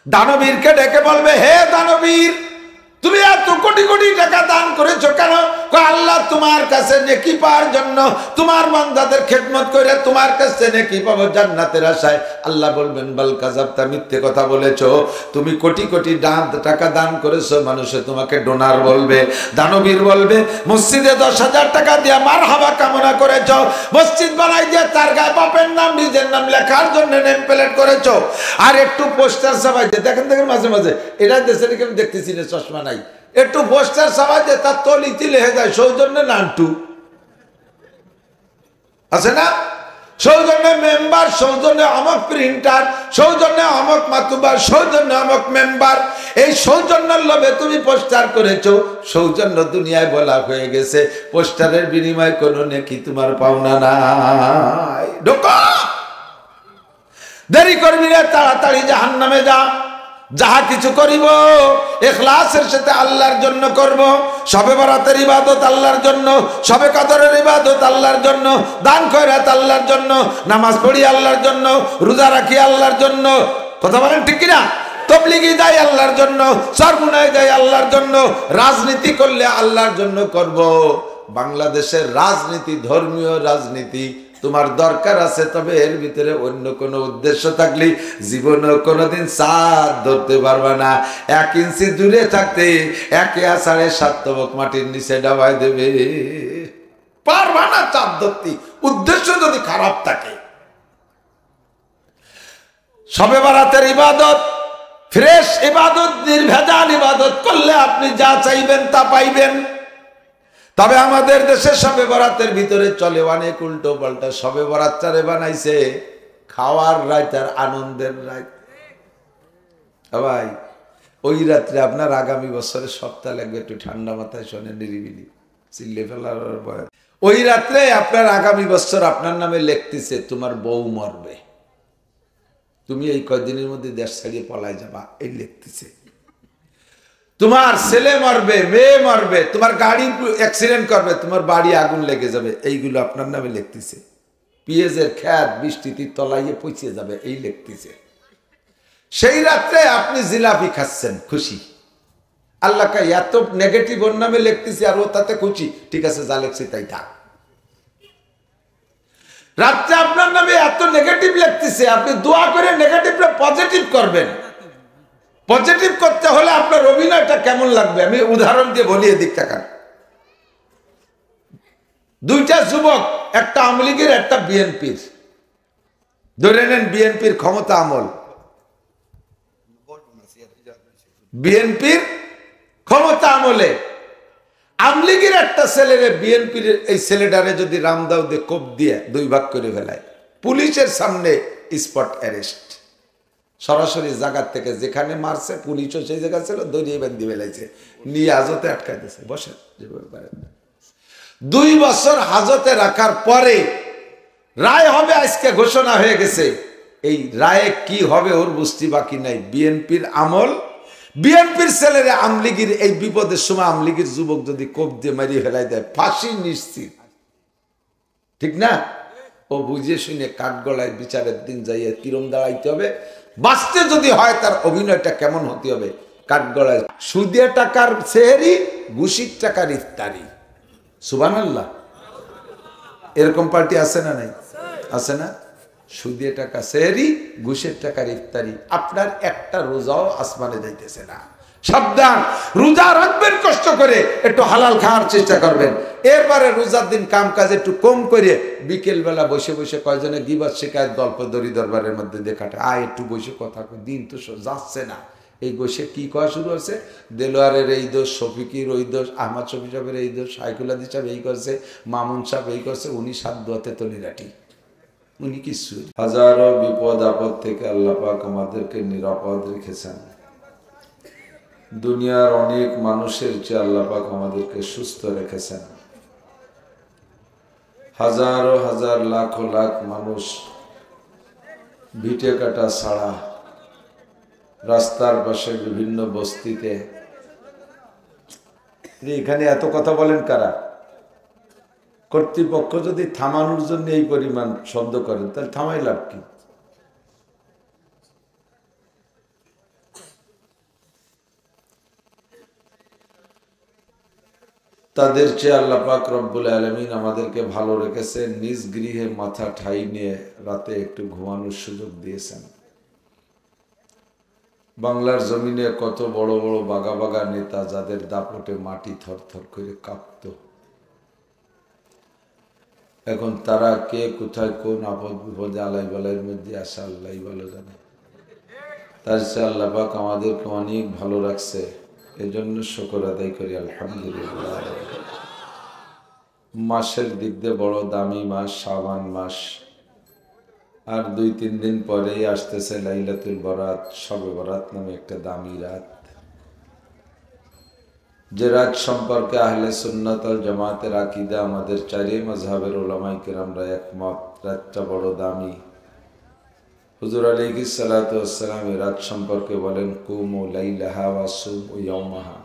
দানবীরকে ডেকে বলবে, হে দানবীর, তুমি এত কোটি কোটি টাকা দান করেছো কেন? আল্লাহ তোমার কাছে নেকি পাওয়ার জন্য, তোমার বান্দাদের খেদমত করে তোমার কাছে নেকি পাবো জান্নাতের আশায়। আল্লাহ বলবেন, বাল কাযাবতা, মিথ্যে কথা বলেছো, তুমি কোটি কোটি টাকা দান করেছো, মানুষে তোমাকে ডোনার বলবে। দানবীর বলবে, মসজিদে 10,000 টাকা দিয়ে মারহাবা কামনা করেছো, মসজিদ বানাই দিয়ে তার গায়ে বাপের নাম নিজের নাম লেখার জন্য নেম প্লেট করেছো, আর একটু পোস্টার ছাপাই দিয়ে, দেখেন মাঝে মাঝে এটা দেশের কেউ দেখতেছি না, চশমা নাই, একটু পোস্টার ছাপাই দিয়ে তার তলিতে লেখে যায় সৌজন্য নান্টু আছে না, সৌজন্যে মেম্বার, সৌজন্যে অমক প্রিন্টার, সৌজন্যে অমক মাতুবার, সৌজন্যে অমক মেম্বার। এই সৌজন্যের লোভে তুমি পোস্টার করেছো, সৌজন্য দুনিয়ায় বলা হয়ে গেছে, পোস্টারের বিনিময়ে কোনো নেকি তোমার পাওনা নাই। ঢোকা, দেরি করবি না, তাড়াতাড়ি জাহান্নামে যা। যাহা কিছু করিব ইখলাসের সাথে আল্লাহর জন্য করব। শবে বরাতের ইবাদত আল্লাহর জন্য, শবে কদরের ইবাদত আল্লাহর জন্য, দান খয়রাত আল্লাহর জন্য, নামাজ পড়ি আল্লাহর জন্য, রোজা রাখি আল্লাহর জন্য। কথা বলেন ঠিক কিনা? তবলিগি যাই আল্লাহর জন্য, সরগুনায় যাই আল্লাহর জন্য, রাজনীতি করলে আল্লাহর জন্য করব। বাংলাদেশের রাজনীতি ধর্মীয় রাজনীতি তোমার দরকার আছে, তবে এর ভিতরে অন্য কোনো উদ্দেশ্য থাকলে জীবনে কোনোদিন চাঁদ ধরতে পারবে না। 1 ইঞ্চি দূরে থাকতে 1 আষাঢ়ে 7 তবক মাটির নিচে ডাবাই দেবে, পারবা না চাঁদ ধরতে, উদ্দেশ্য যদি খারাপ থাকে। শবে বরাতের ইবাদত ফ্রেশ ইবাদত, নির্ভেজাল ইবাদত করলে আপনি যা চাইবেন তা পাইবেন। তবে আমাদের দেশে শবে বরাতের ভিতরে চলে অনেক উল্টো পাল্টা। শবে বরাতটারে বানাইছে খাওয়ার রাত আর আনন্দের রাত। ভাই, ওই রাত্রে আপনার আগামী বছরে সপ্তাহ লাগবে, একটু ঠান্ডা মাথায় শোনে, নিরিবিলি চিল্লে ফেলার ভয়। ওই রাত্রে আপনার আগামী বছর আপনার নামে লিখতেছে তোমার বউ মরবে, তুমি এই কয়দিনের মধ্যে দেশ ছাড়িয়ে পলায় যাবা, এই লিখতেছে। তোমার ছেলে মরবে, মেয়ে মরবে, তোমার গাড়ি অ্যাক্সিডেন্ট করবে, তোমার বাড়ি আগুন লেগে যাবে, এইগুলো আপনার নামে লিখতেছে। পেঁয়াজের খ্যাত বৃষ্টিতে তলাইয়ে পচিয়ে যাবে, এই লিখতেছে। সেই রাত্রে আপনি জিলাপি খাচ্ছেন, খুশি। আল্লাহকে এত নেগেটিভ ওর নামে লিখতেছে আর ও তাতে খুশি, ঠিক আছে যা লিখছি তাই থাক। রাত্রে আপনার নামে এত নেগেটিভ লিখতেছে, আপনি দোয়া করে নেগেটিভটা পজিটিভ করবেন। পজিটিভ করতে হলে আপনার অভিনয়টা কেমন লাগবে আমি উদাহরণ দিয়ে বলি, এদিক তাকান। 2টা যুবক, একটা আওয়ামী লীগের একটা বিএনপির, ধরে নেন বিএনপির ক্ষমতা আমল, বিএনপির ক্ষমতা আমলে আওয়ামী লীগের একটা ছেলেরে বিএনপির এই ছেলেটারে যদি রামদাও দিয়ে কোপ দিয়ে 2 ভাগ করে ফেলায়, পুলিশের সামনে স্পট অ্যারেস্ট, সরাসরি জায়গার থেকে যেখানে মারছে পুলিশও সেই জায়গা ছিল, দড়িয়ে বান্ধি ফেলাইছে, নিয়ে হাজতে আটকাইতেছে, বসে 2 বছর হাজতে রাখার পরে রায় হবে, আজকে ঘোষণা হয়ে গেছে। এই রায়ে কি হবে ওর বুঝতে বাকি নাই। বিএনপির আমল, বিএনপির ছেলেরা আওয়ামী লীগের এই বিপদের সময় আওয়ামী লীগের যুবক যদি কোপ দিয়ে মারিয়ে ফেলাই দেয়, ফাঁসি নিশ্চিত, ঠিক না? ও বুঝে শুনে কাঠগড়ায় বিচারের দিন যাইয়ে তিরম দাঁড়াইতে হবে। বাঁচতে যদি হয় তার অভিনয়টা কেমন হতে হবে, কাঠগড়ায় সুদে টাকার সেহরি, ঘুষির টাকার ইফতারি। সুবহানাল্লাহ, এরকম পার্টি আছে না নাই? আছে না? সুদে টাকা সেহরি, ঘুষের টাকার ইফতারি। আপনার একটা রোজাও আসমানে যাইতেছে না। সাবধান, রোজা রাখবেন কষ্ট করে, একটু হালাল খাওয়ার চেষ্টা করবেন। এরপরে রোজার দিন কাম কাজ একটু কম করে বিকেল বেলা বসে বসে কয়জনে গিবত শিকায়ত গল্প দড়ি দরবারের মধ্যে দেখাটা, আয় একটু বসে কথা কই, দিন তো যাচ্ছে না। এই বসে কি করা শুরু হচ্ছে, দেলোয়ারের এই দোষ, শফিকির ওই দোষ, আহমদ শফি সাহেবের এই দোষ, সাইকুল আদি সাহেব এই করছে, মামুন সাহেব এই করছে, উনি 7 দোয়াতে তো নিরাটি, উনি কিছু। হাজারো বিপদ আপদ থেকে আল্লাহ পাক আমাদেরকে নিরাপদ রেখেছেন। দুনিয়ার অনেক মানুষের চেয়ে আল্লাহ পাক আমাদেরকে সুস্থ রেখেছেন। হাজারো হাজার লাখো লাখ মানুষ ভিটে কাটা ছাড়া রাস্তার পাশে বিভিন্ন বস্তিতে, এখানে এত কথা বলেন কারা? কর্তৃপক্ষ যদি থামানোর জন্য এই পরিমাণ শব্দ করেন তাহলে থামাই লাভ কি? তাদের চেয়ে আল্লাহ পাক রব্বুল আলামিন আমাদেরকে ভালো রেখেছেন, নিজ গৃহে মাথা ঠাই নিয়ে রাতে একটু ঘুমানোর সুযোগ দিয়েছেন। বাংলার জমিনে কত বড় বড় বাগা বাগা নেতা যাদের দাপটে মাটি থরথর করে কাঁপত, এখন তারা কে কোথায় কোন আপদ বিপদে আলাই বালাইয়ের মধ্যে আসে আল্লাহ ভালো জানে। তার চেয়ে আল্লাহ পাক আমাদেরকে অনেক ভালো রাখছে, এজন্য শুকর আদায় করি আলহামদুলিল্লাহ। মাসের দিক দিয়ে বড় দামি মাস শাবান মাস, আর 2-3 দিন পরেই আসতেছে লাইলাতুল বরাত, শবে বরাত নামে একটা দামি রাত, যে রাত সম্পর্কে আহলে সুন্নাত ওয়াল জামাতের আকীদা আমাদের চারি মাযহাবের উলামায়ে কেরামরা একমত, রাতটা বড় দামি। হুজুর আলাইহিস সালাতু ওয়াস সালাম এই রাত সম্পর্কে বলেন, কুমু লাইলাহা ওয়া সুমু ইয়াওমাহা,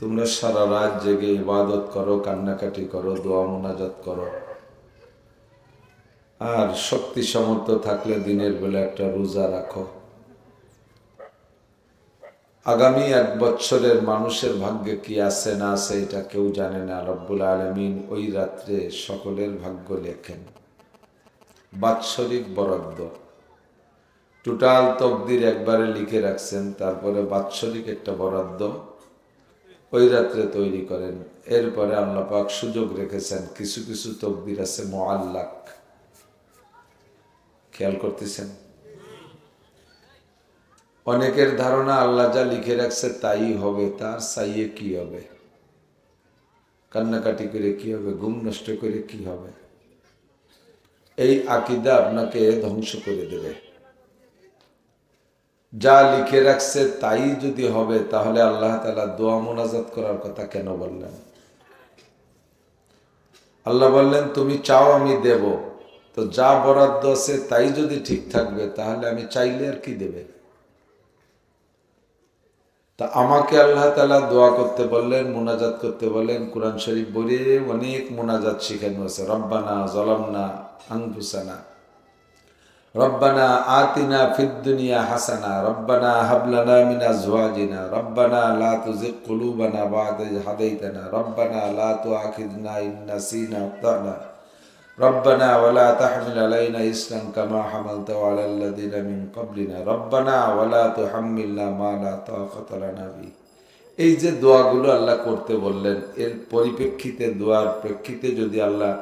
তোমরা সারা রাত জেগে ইবাদত করো, কান্নাকাটি করো, দোয়া মুনাজাত করো, আর শক্তি সামর্থ্য থাকলে দিনের বেলা একটা রোজা রাখো। আগামী 1 বছরের মানুষের ভাগ্যে কি আছে না আছে এটা কেউ জানে না, রব্বুল আলামিন ওই রাত্রে সকলের ভাগ্য লেখেন। বাৎসরিক বরাদ্দ, টোটাল তকদির একবারে লিখে রাখছেন, তারপরে বাৎসরিক একটা বরাদ্দ ওই রাত্রে তৈরি করেন। এরপরে আল্লাহ পাক সুযোগ রেখেছেন, কিছু কিছু তকদির আছে মুআল্লাক, খেয়াল করতেছেন? অনেকের ধারণা আল্লাহ যা লিখে রাখছে তাই হবে, তার চাইয়ে কি হবে, কান্নাকাটি করে কি হবে, ঘুম নষ্ট করে কি হবে। এই আকীদা আপনাকে ধ্বংস করে দেবে। যা লিখে রাখছে তাই যদি হবে, তাহলে আল্লাহ তাআলা দোয়া মুনাজাত করার কথা কেন বললেন? আল্লাহ বললেন তুমি চাও আমি দেব, তো যা বরাদ্দ আছে তাই যদি ঠিক থাকবে তাহলে আমি চাইলে আর কি দেবে। তা আমাকে আল্লাহ তাআলা দোয়া করতে বললেন, মুনাজাত করতে বললেন। কোরআন শরীফ বলে অনেক মুনাজাত শিখানো আছে, রব্বানা যালামনা আনফুসানা, রব্বানা আতিনা ফিদ দুনিয়া হাসানা, রব্বানা হাব লানা মিন আজওয়াজিনা, রব্বানা লা তুযিগ কুলুবানা বা'দা ইয হাদাইতানা, রব্বানা লা তুআখিযনা ইন নাসিনা ওয়া আখতানা, রব্বানা ওয়া লা তাহমিল আলাইনা ইসরান কামা হামালতাহু আলাল লাযিনা মিন ক্বাবলিনা, রব্বানা ওয়া লা তুহাম্মিলনা মা লা তাকাতা লানা বিহি। এই যে দোয়াগুলো আল্লাহ করতে বললেন, এর পরিপ্রেক্ষিতে দোয়ার প্রেক্ষিতে যদি আল্লাহ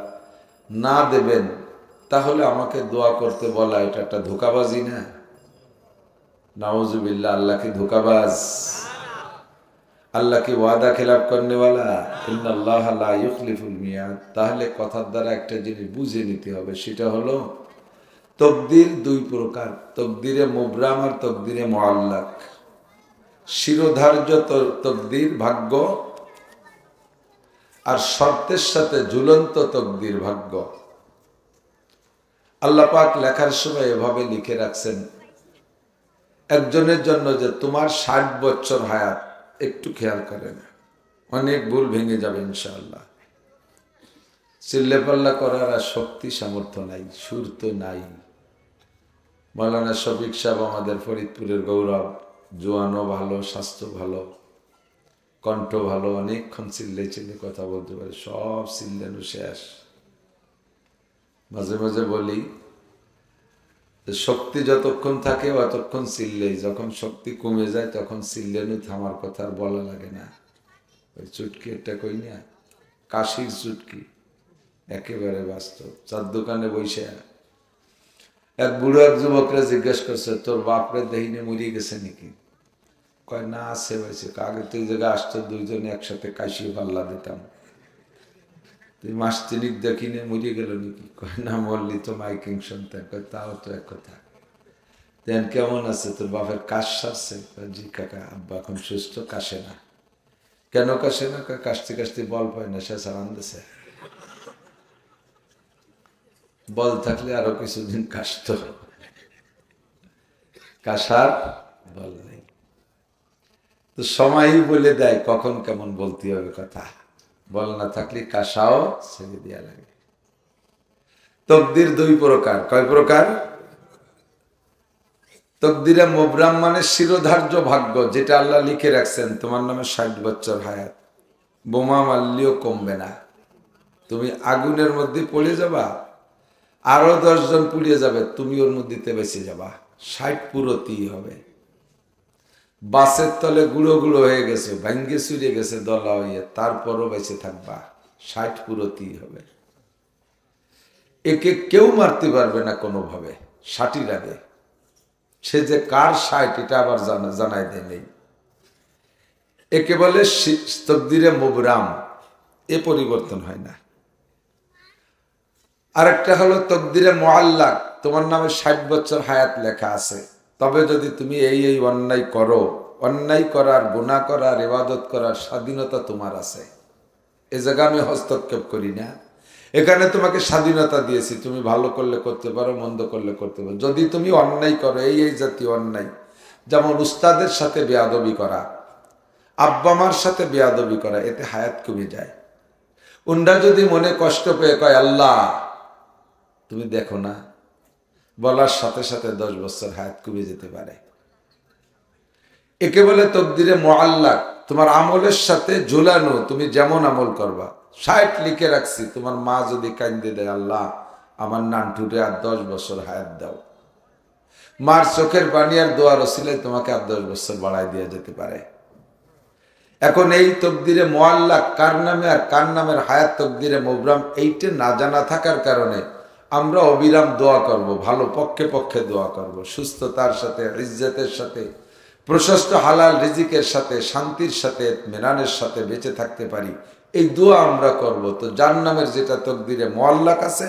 না দেবেন তাহলে আমাকে দোয়া করতে বলা এটা একটা ধোঁকাবাজি না? নাউজুবিল্লাহ। আল্লাহ কি ধোঁকাবাজ? আল্লাহ কি ওয়াদা খেলাফ করনেওয়ালা? ইন্নাল্লাহা লা ইউখলিফুল মিয়াদ। তাহলে কথার দ্বারা একটা জিনিস বুঝে নিতে হবে, সেটা হলো তকদির 2 প্রকার, তকদিরে মুবরাম আর তকদিরে মুআল্লাক। শিরোধার্য তকদির ভাগ্য, আর শর্তের সাথে ঝুলন্ত তকদির ভাগ্য। আল্লাহ পাক লেখার সময় এভাবে লিখে রাখছেন একজনের জন্য যে তোমার 60 বছর হায়াত। একটু খেয়াল করেন, অনেক ভুল ভেঙে যাবে ইনশাআল্লাহ। চিল্লে পাল্লা করার আর শক্তি সামর্থ্য নাই, সুর তো নাই। মাওলানা শফিক সাহেব আমাদের ফরিদপুরের গৌরব, জোয়ানও ভালো, স্বাস্থ্য ভালো, কণ্ঠ ভালো, অনেকক্ষণ চিল্লে চিল্লে কথা বলতে পারে, সব চিল্লানো শেষ। মাঝে মাঝে বলি শক্তি যতক্ষণ থাকে অতক্ষণ চিল্লেই, যখন শক্তি কমে যায় তখন চিল্লানো থামার কথা আর বলা লাগে না। ওই চুটকি একটা কই না, কাশির চুটকি, একেবারে বাস্তব। চার দোকানে বসে এক বুড়ো এক যুবকরা জিজ্ঞেস করছে, তোর বাপরে দেহিনে মরিয়ে গেছে নাকি? কয় না, আছে হয়েছে। আগে তুই জায়গায় আসতো, 2 জনে একসাথে কাশি পাল্লা দিতাম, তুই মাস 3 দেখিনি, মরিয়ে গেল নাকি? কয় না, মরলি তো মাইকিং শুনতে। কয় তাও তো এক কথা। দেন কেমন আছে তোর বাপের? কাশ সারছে? জি কাকা, আব্বা এখন সুস্থ, কাশে না। কেন কাশে না? কাশতে কাশতে বল পায় না, সে সারান দিছে। বল থাকলে আরো কিছুদিন কাশত, কাশার বল নেই। তো সময়ই বলে দেয় কখন কেমন বলতে হবে কথা। বল না থাকলে কাশাও ছেড়ে দেওয়া লাগে। তকদির 2 প্রকার। কয় প্রকার? তকদিরে মুবরাম মানে শিরোধার্য ভাগ্য, যেটা আল্লাহ লিখে রাখছেন তোমার নামে 60 বছর হায়াত। বোমা মারলেও কমবে না। তুমি আগুনের মধ্যে পড়ে যাবা, আরো 10 জন পুড়িয়ে যাবে, তুমি ওর মধ্যে বেঁচে যাবা। 60 পুরোতেই হবে। বাসের তলে গুঁড়ো গুঁড়ো হয়ে গেছে, ভাঙ্গে চুরিয়ে গেছে দলা হইয়ে, তারপরও বেঁচে থাকবা। 60 পুরোতেই হবে। একে কেউ মারতে পারবে না কোনোভাবে। 60 আগে সে যে কার 60 এটা আবার জানাই দেয় নেই। একে বলে তকদিরে মুবরাম, এ পরিবর্তন হয় না। আরেকটা হলো তকদিরে মুআল্লাক, তোমার নামে 60 বছর হায়াত লেখা আছে, তবে যদি তুমি এই অন্যায় করো, অন্যায় করার, গুনাহ করার, ইবাদত করার স্বাধীনতা তোমার আছে। এ জায়গা আমি হস্তক্ষেপ করি না। এখানে তোমাকে স্বাধীনতা দিয়েছি, তুমি ভালো করলে করতে পারো, মন্দ করলে করতে পারো। যদি তুমি অন্যায় করো, এই জাতীয় অন্যায়, যেমন উস্তাদের সাথে বেয়াদবি করা, আব্বা মার সাথে বেয়াদবি করা, এতে হায়াত কমে যায়। উন্ডা যদি মনে কষ্ট পেয়ে কয় আল্লাহ তুমি দেখো না, বলার সাথে সাথে 10 বছর হায়াত কমে যেতে পারে। একে বলে তকদিরে মুআল্লাক, তোমার আমলের সাথে ঝুলানো, তুমি যেমন আমল করবা। 60 লিখে রাখছি, তোমার মা যদি কান্দে দেয় আল্লাহ আমার নানটুরে আর 10 বছর হায়াত দাও, মার চোখের পানি আর দোয়ার ওসিলায় তোমাকে আর 10 বছর বাড়ায় দেওয়া যেতে পারে। এখন এই তকদিরে মুআল্লাক কার নামে আর কার নামের হায়াত তকদিরে মুবরাম, এইটা না জানা থাকার কারণে আমরা অবিরাম দোয়া করব, ভালো পক্ষে পক্ষে দোয়া করব, সুস্থতার সাথে, ইজ্জতের সাথে, প্রশস্ত হালাল রিজিকের সাথে, শান্তির সাথে, মেনানের সাথে বেঁচে থাকতে পারি, এই দোয়া আমরা করব। তো যার নামের যেটা তকদিরে মুআল্লাক আছে,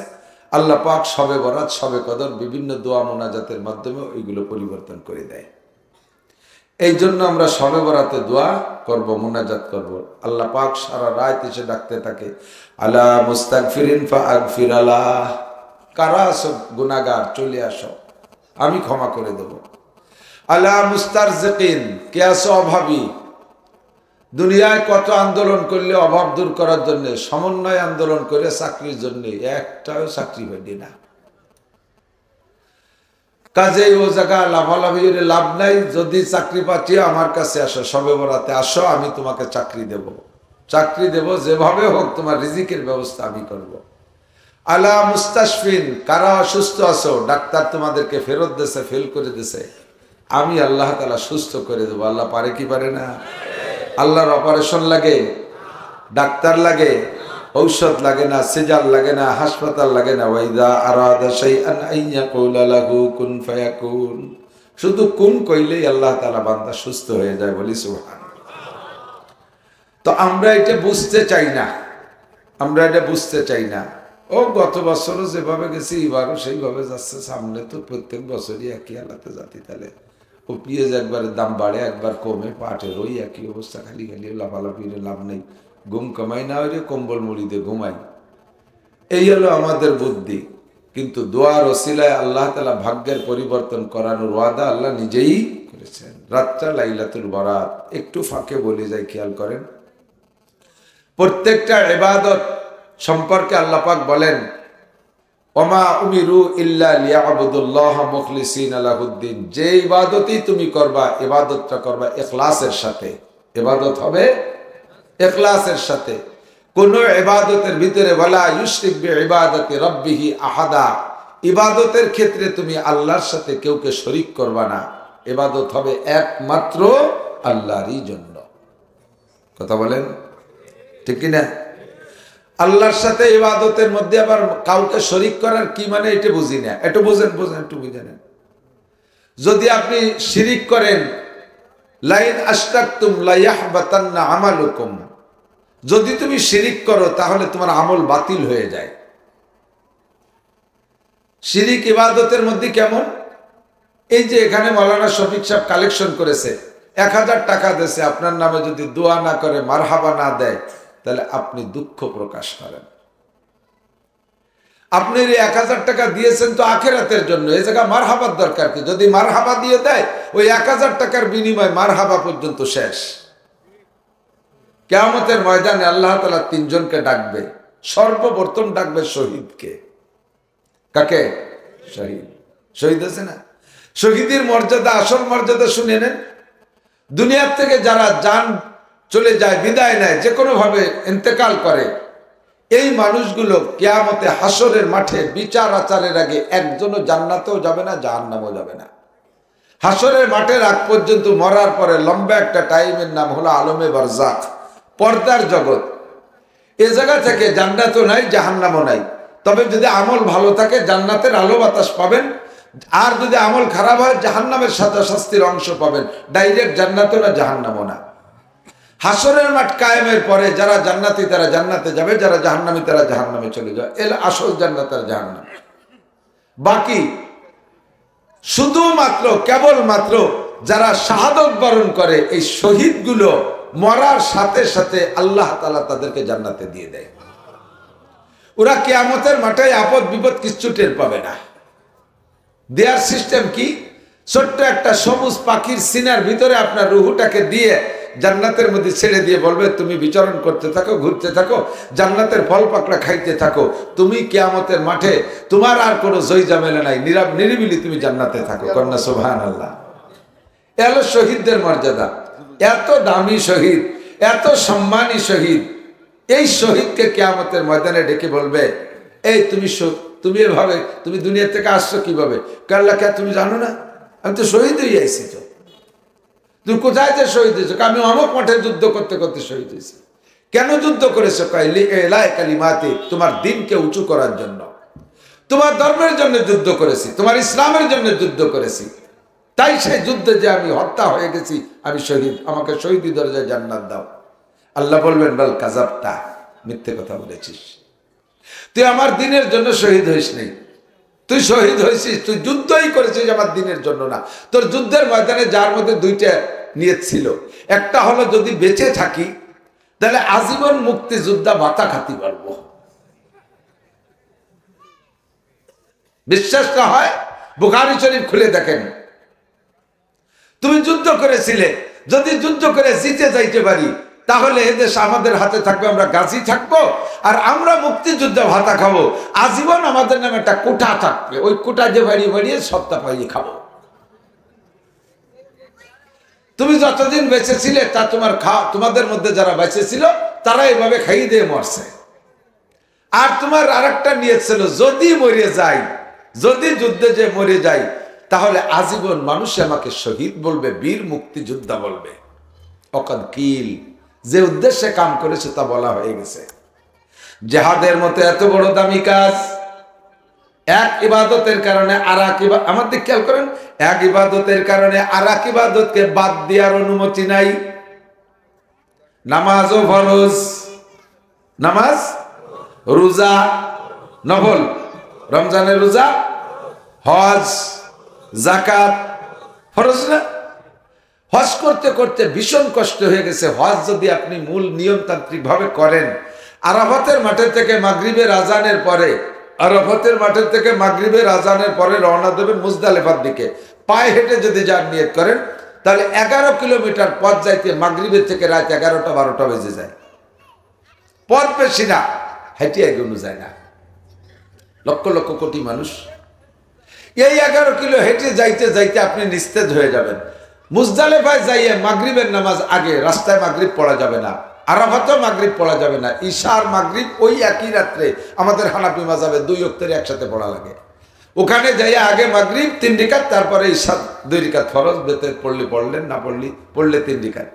আল্লাহ পাক শবে বরাত, শবে কদর, বিভিন্ন দোয়া মোনাজাতের মাধ্যমে ওইগুলো পরিবর্তন করে দেয়। এই জন্য আমরা শবে বরাতে দোয়া করব, মোনাজাত করব। আল্লাহ পাক সারা রাত এসে ডাকতে থাকে, আলা মুস্তাগফিরিন ফাগফির আলাহ, কারা সব গুনাহগার চলে আসো, আমি ক্ষমা করে দেব। আলা মুস্তারজিকিন, কে আছো অভাবী, দুনিয়ায় কত আন্দোলন করলে অভাব দূর করার জন্য, সমন্বয় আন্দোলন করে চাকরির জন্য, একটাও চাকরি হয়নি না। কাজেই ও জায়গা লাভালাভি লাভ নাই। যদি চাকরি পাচ্ছি আমার কাছে আসো, শবে বরাতে আসো, আমি তোমাকে চাকরি দেব, চাকরি দেব, যেভাবে হোক তোমার রিজিকের ব্যবস্থা আমি করব। আলা মুস্তাশফিন, কারা অসুস্থ আছো, ডাক্তার তোমাদেরকে ফেরত দিয়েছে, ফেল করে দিয়েছে, আমি আল্লাহ তাআলা সুস্থ করে দেবো। আল্লাহ পারে কি পারে না? আল্লাহর অপারেশন লাগে, ডাক্তার লাগে, ঔষধ লাগে না, সিজার লাগে না, হাসপাতাল লাগে না। ওয়াইদা আরাদা শাইআন আইয়াকুলা লাহু কুন ফায়াকুন, শুধু কুন কইলেই আল্লাহ তাআলা বান্দা সুস্থ হয়ে যায়, বলি সুবহানাল্লাহ। তো আমরা এটা বুঝতে চাই না, আমরা এটা বুঝতে চাই না। ও গত বছরও যেভাবে গেছি এবারও সেইভাবে যাচ্ছে, সামনে তো প্রত্যেক বছরই একই হালাতে জাতি। তাহলে ও পেঁয়াজ একবারের দাম বাড়ে, একবার কমে, পাটের ওই একই অবস্থা, খালি খালি লাফালাফির লাভ নেই। ঘুম কামাই না হইলে কম্বল মুড়ি দিয়ে ঘুমাই, এই হলো আমাদের বুদ্ধি। কিন্তু দোয়ার ওসিলায় আল্লাহ তাআলা ভাগ্যের পরিবর্তন করানোর ওয়াদা আল্লাহ নিজেই করেছেন। রাতটা লাইলাতুল বরাত, একটু ফাঁকে বলে যাই, খেয়াল করেন। প্রত্যেকটা ইবাদত সম্পর্কে আল্লাহ পাক বলেন, ওমা উমিরু ইল্লা লিয়াবুদুল্লাহ মুখলিসিনা লাহুদ্দিন, যে ইবাদতই তুমি করবা, ইবাদতটা করবা ইখলাসের সাথে। ইবাদত হবে ইখলাসের সাথে। কোন ইবাদতের ভিতরে ওয়ালা ইউশরিক বিইবাদাতি রাব্বিহি আহাদা, ইবাদতের ক্ষেত্রে তুমি আল্লাহর সাথে কেউকে শরীক করবা না। ইবাদত হবে একমাত্র আল্লাহরই জন্য। কথা বলেন ঠিক কি না? আল্লাহর সাথে ইবাদতের মধ্যে আবার কাউকে শরীক করার কি মানে এটা বুঝি না। একটু বুঝেন, একটু বুঝেন। যদি আপনি শিরিক করেন, লাইন আশরাকতুম লা ইয়াহবাতান্না আমালুকুম, যদি তুমি শিরিক করো তাহলে তোমার আমল বাতিল হয়ে যায়। শিরিক ইবাদতের মধ্যে কেমন? এই যে এখানে মাওলানা শফিক সাহেব কালেকশন করেছে, 1000 টাকা দিয়েছে, আপনার নামে যদি দোয়া না করে, মারহাবা না দেয়, তাহলে আপনি দুঃখ প্রকাশ করেন। আপনি 1000 টাকা দিয়েছেন তো আখিরাতের জন্য, এই জায়গা মারহাবার দরকার কি? যদি মারহাবা দিয়ে দেয়, ওই 1000 টাকার বিনিময় মারহাবা পর্যন্ত শেষ। কিয়ামতের ময়দানে আল্লাহ তাআলা 3 জনকে ডাকবে। সর্বপ্রথম ডাকবে শহীদকে। কাকে? শহীদ। শহীদ আছে না? শহীদের মর্যাদা, আসল মর্যাদা শুনে নেন। দুনিয়ার থেকে যারা জান চলে যায়, বিদায় নেয়, যে কোনো ভাবে ইন্তেকাল করে, এই মানুষগুলো কিয়ামতে হাসরের মাঠে বিচার আচারের আগে একজনও জান্নাতেও যাবে না, জাহান্নামেও যাবে না। হাসরের মাঠের আগ পর্যন্ত মরার পরে লম্বা একটা টাইমের নাম হলো আলমে বারজাখ, পর্দার জগৎ। এ জায়গা থেকে জান্নাতও নাই, জাহান্নামও নাই। তবে যদি আমল ভালো থাকে জান্নাতের আলো বাতাস পাবেন, আর যদি আমল খারাপ হয় জাহান্নামের সাজা শাস্তির অংশ পাবেন। ডাইরেক্ট জান্নাতও না, জাহান্নামও না। হাসরের মাঠ কায়েমের পরে যারা জান্নাতি তারা জান্নাতে যাবে, যারা জাহান্নামী তারা জাহান্নামে চলে যাবে। এর আসল জান্নাত আর জাহান্নাম। বাকি শুধুমাত্র কেবলমাত্র যারা শাহাদত বরণ করে, এই শহীদগুলো মরার সাথে সাথে আল্লাহ তাআলা তাদেরকে জান্নাতে দিয়ে দেয়। ওরা কিয়ামতের মাঠে আপদ বিপদ কিচ্ছু টের পাবে না। দেয়ার সিস্টেম কি? ছোট্ট একটা সবুজ পাখির সিনার ভিতরে আপনার রুহুটাকে দিয়ে জান্নাতের মধ্যে ছেড়ে দিয়ে বলবে, তুমি বিচরণ করতে থাকো, ঘুরতে থাকো, জান্নাতের ফল পাকড়া খাইতে থাকো। তুমি কিয়ামতের মাঠে তোমার আর কোনো জয় ঝামেলা নাই, নিরিবিলি তুমি জান্নাতে থাকো। কন্যা সুবহানাল্লাহ। এ হলো শহীদদের মর্যাদা। এত দামি শহীদ, এত সম্মানী শহীদ, এই শহীদকে কিয়ামতের ময়দানে ডেকে বলবে, এই তুমি এভাবে তুমি দুনিয়া থেকে আসছো কিভাবে? কাল্লা কে তুমি জানো না? আমি তো শহীদ হয়ে আইছি। তো তুমি কোথায় যে শহীদ হয়েছো? আমি অমুক মাঠে যুদ্ধ করতে করতে শহীদ হয়েছি। কেন যুদ্ধ করেছো? কালিমাতে, তোমার দিনকে উঁচু করার জন্য, তোমার ধর্মের জন্য যুদ্ধ করেছি, তোমার ইসলামের জন্য যুদ্ধ করেছি। তাই সেই যুদ্ধে যে আমি হত্যা হয়ে গেছি, আমি শহীদ, আমাকে শহীদি দরজায় জান্নাত দাও। আল্লাহ বলবেন, বল কাযাবতা, মিথ্যে কথা বলেছিস, তুই আমার দিনের জন্য শহীদ হইস নাই। তুই শহীদ হয়েছিস, তুই যুদ্ধই করেছিস আমার দিনের জন্য না। তোর যুদ্ধের ময়দানে যার মধ্যে দুইটা নিয়ত ছিল। একটা হলো যদি বেঁচে থাকি তাহলে আজীবন মুক্তিযোদ্ধা ভাতা খাতি পারবো। বিশ্বাস না হয় বুখারী শরীফ খুলে দেখেন। তুমি যুদ্ধ করেছিলে, যদি যুদ্ধ করে জিতে যাইতে পারি তাহলে এদেশ আমাদের হাতে থাকবে, আমরা গাজী থাকবো, আর আমরা মুক্তিযুদ্ধ ভাতা খাবো। আজীবন আমাদের নামে একটা কোঠা থাকবে, ওই কোঠা যে বাড়িয়ে বাড়িয়ে সপ্তাহ পাইয়ে খাবো। তুমি যতদিন বেঁচে ছিলে তা তোমাদের মধ্যে যারা বেঁচে ছিল তারা এইভাবে খাইয়ে দিয়ে মরছে। আর তোমার আরেকটা নিয়ত ছিল, যদি মরে যাই, যদি যুদ্ধে যে মরে যাই তাহলে আজীবন মানুষ আমাকে শহীদ বলবে, বীর মুক্তিযোদ্ধা বলবে। অকাদ কিল, যে উদ্দেশ্যে কাম করেছে তা বলা হয়ে গেছে। জিহাদের মতো এত বড় দামি কাজ, এক ইবাদতের কারণে আর এক ইবাদত, আমার দিক খেয়াল করেন, এক ইবাদতের কারণে আর এক ইবাদতকে বাদ দেওয়ার অনুমতি নাই। নামাজও ফরজ, নামাজ, রোজা নফল, রমজানের রোজা, হজ, যাকাত ফরজ না? হজ করতে করতে ভীষণ কষ্ট হয়ে গেছে। হজ যদি আপনি মূল নিয়মতান্ত্রিক ভাবে করেন, আরাফাতের মাঠে থেকে মাগরিবের আজানের পরে, আরাফাতের মাঠে থেকে মাগরিবের আজানের পরে রওনা দেবেন মুজদালিফার দিকে। পায়ে হেঁটে যদি যান নিয়ত করেন তাহলে 11 কিলোমিটার পথ যাইতে মাগরিবের থেকে রাত 11টা-12টা বেজে যায়। পথ বেশি না, হেঁটে এগোনো যায় না। লক্ষ লক্ষ কোটি মানুষ এই 11 কিলো হেঁটে যাইতে যাইতে আপনি নিস্তেজ হয়ে যাবেন। মুজদালিফায় যাইয়ে মাগরিবের নামাজ আগে, রাস্তায় মাগরিব পড়া যাবে না, আরাফাতেও মাগরিব পড়া যাবে না। ঈশার মাগরিব ওই একই রাত্রে আমাদের হানাফি মাযহাবে 2 ওয়াক্তের একসাথে পড়া লাগে। ওখানে যাইয়া আগে মাগরিব 3 রাকাত, তারপরে ঈশা 2 রাকাত ফরজ, বেতের পড়লে পড়লেন, না পড়লে 3 রাকাত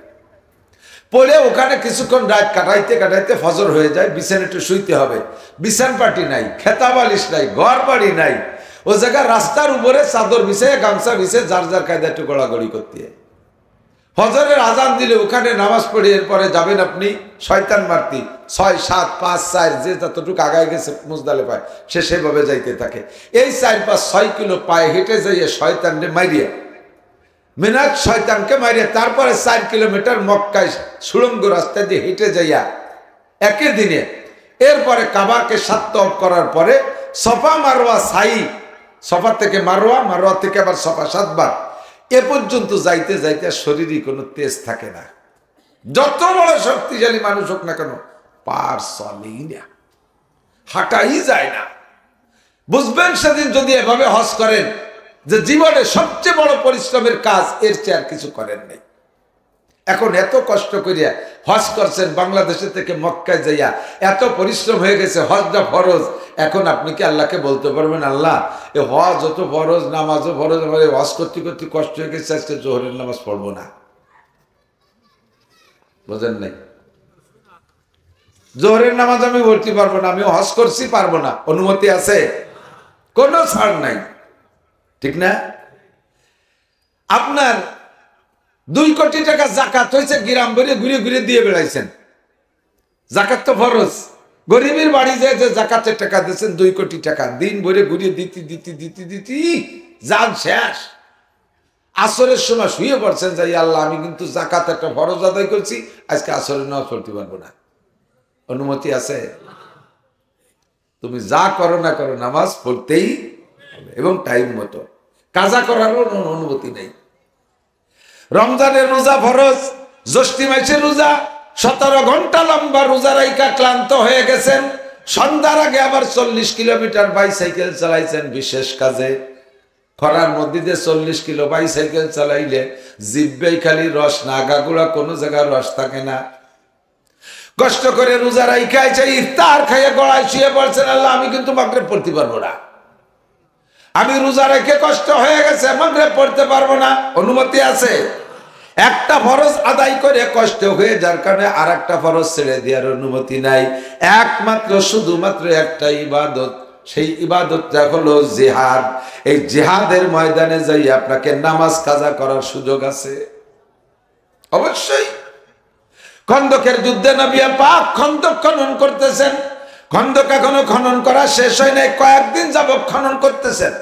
পড়ে ওখানে কিছুক্ষণ রাত কাটাইতে কাটাইতে ফজর হয়ে যায়। বিছানা একটু শুইতে হবে, বিছান পাটি নাই, খেতা বালিশ নাই, ঘর বাড়ি নাই। ও জায়গায় রাস্তার উপরে চাদর বিছায়, গামছা বিছায় যার যার কায়দা একটু গড়াগড়ি করতে হয়। ফজরের আজান দিলে ওখানে নামাজ পড়ে এরপরে যাবেন আপনি শয়তান মারতি। 6, 7, 5, 4 যে যতটুকু আগায় গেছে মুজদালিফায় সে সেভাবে যাইতে থাকে। এই 4, 5, 6 কিলো পায়ে হেঁটে যাইয়ে শয়তানকে মারিয়ে, মিনাজ শয়তানকে মারিয়ে তারপরে 4 কিলোমিটার মক্কায় সুড়ঙ্গ রাস্তা দিয়ে হেঁটে যাইয়া একই দিনে, এরপরে কাবাকে 7 তওয়াফ করার পরে সফা মারওয়া সাই, সফা থেকে মারওয়া, মারওয়া থেকে আবার সফা 7 বার, এ পর্যন্ত যাইতে যাইতে শরীরে কোনো তেজ থাকে না। যত বড় শক্তিশালী মানুষ হোক না কেন পার চলেই না, হাঁটাই যায় না। বুঝবেন সেদিন যদি এভাবে হজ করেন যে জীবনে সবচেয়ে বড় পরিশ্রমের কাজ এর চেয়ে আর কিছু করেন নাই। এখন এত কষ্ট করিয়া হজ করছেন, বাংলাদেশে থেকে মক্কায় যাইয়া এত পরিশ্রম হয়ে গেছে, হজটা ফরজ। এখন আপনি কি আল্লাহকে বলতে পারবেন, আল্লাহ এ হজ যত ফরজ, নামাজও ফরজ, আমার হজ করতে করতে কষ্ট হয়ে গেছে, আজকে জোহরের নামাজ পড়বো না? বোঝেন নাই? জোহরের নামাজ আমি পড়তে পারবো না, আমি হজ করছি পারবো না, অনুমতি আছে? কোনো ছাড় নাই, ঠিক না? আপনার 2 কোটি টাকা জাকাত হয়েছে, গ্রাম ভরে ঘুরে ঘুরে দিয়ে বেড়াইছেন। জাকাত তো ফরজ, গরিবের বাড়ি যায় যে জাকাতের টাকা দিচ্ছেন 2 কোটি টাকা, দিন ভরে ঘুরিয়ে দিতে দিতে দিতে দিতে যান শেষ। আসরের সময় শুয়ে পড়ছেন, যাই আল্লাহ আমি কিন্তু জাকাত একটা ফরজ আদায় করছি, আজকে আসরের নামাজ পড়তে পারবো না। অনুমতি আছে? তুমি যা করো না করো, নামাজ পড়তেই হবে এবং টাইম মতো। কাজা করারও অনুমতি নেই। রমজানের রোজা ফরজ, জ্যৈষ্ঠী মাসের রোজা 17 ঘন্টা লম্বা রোজা রাইকা ক্লান্ত হয়ে গেছেন, সন্ধ্যার আগে আবার 40 কিলোমিটার বাইসাইকেল চালাইছেন বিশেষ কাজে। খরার মধ্যে দিয়ে 40 কিলো বাইসাইকেল চালাইলে জিব্বেই খালি রস, না আগাগোড়া কোনো জায়গায় রস থাকে না। কষ্ট করে রোজা রাইখা এসে ইফতার খাইয়ে গড়ায় শুয়ে পড়ছেন, আল্লাহ আমি কিন্তু মাগরিব পড়তে পারবো না, আমি রোজা রেখে কষ্ট হয়ে গেছে, মাগরিব পড়তে পারবো না। অনুমতি আছে? একটা ফরজ আদায় করে কষ্ট হয়ে যার কারণে আর একটা ফরজ ছেড়ে দেওয়ার অনুমতি নাই। একমাত্র শুধুমাত্র একটা ইবাদত, সেই ইবাদতটা হলো জিহাদ। এই জিহাদের ময়দানে যাই আপনাকে নামাজ কাজা করার সুযোগ আছে অবশ্যই। খন্দকের যুদ্ধে নবী পাক খন্দক খনন করতেছেন, খন্দক এখনো খনন করা শেষ হয় নাই, কয়েকদিন যাবত খনন করতেছেন।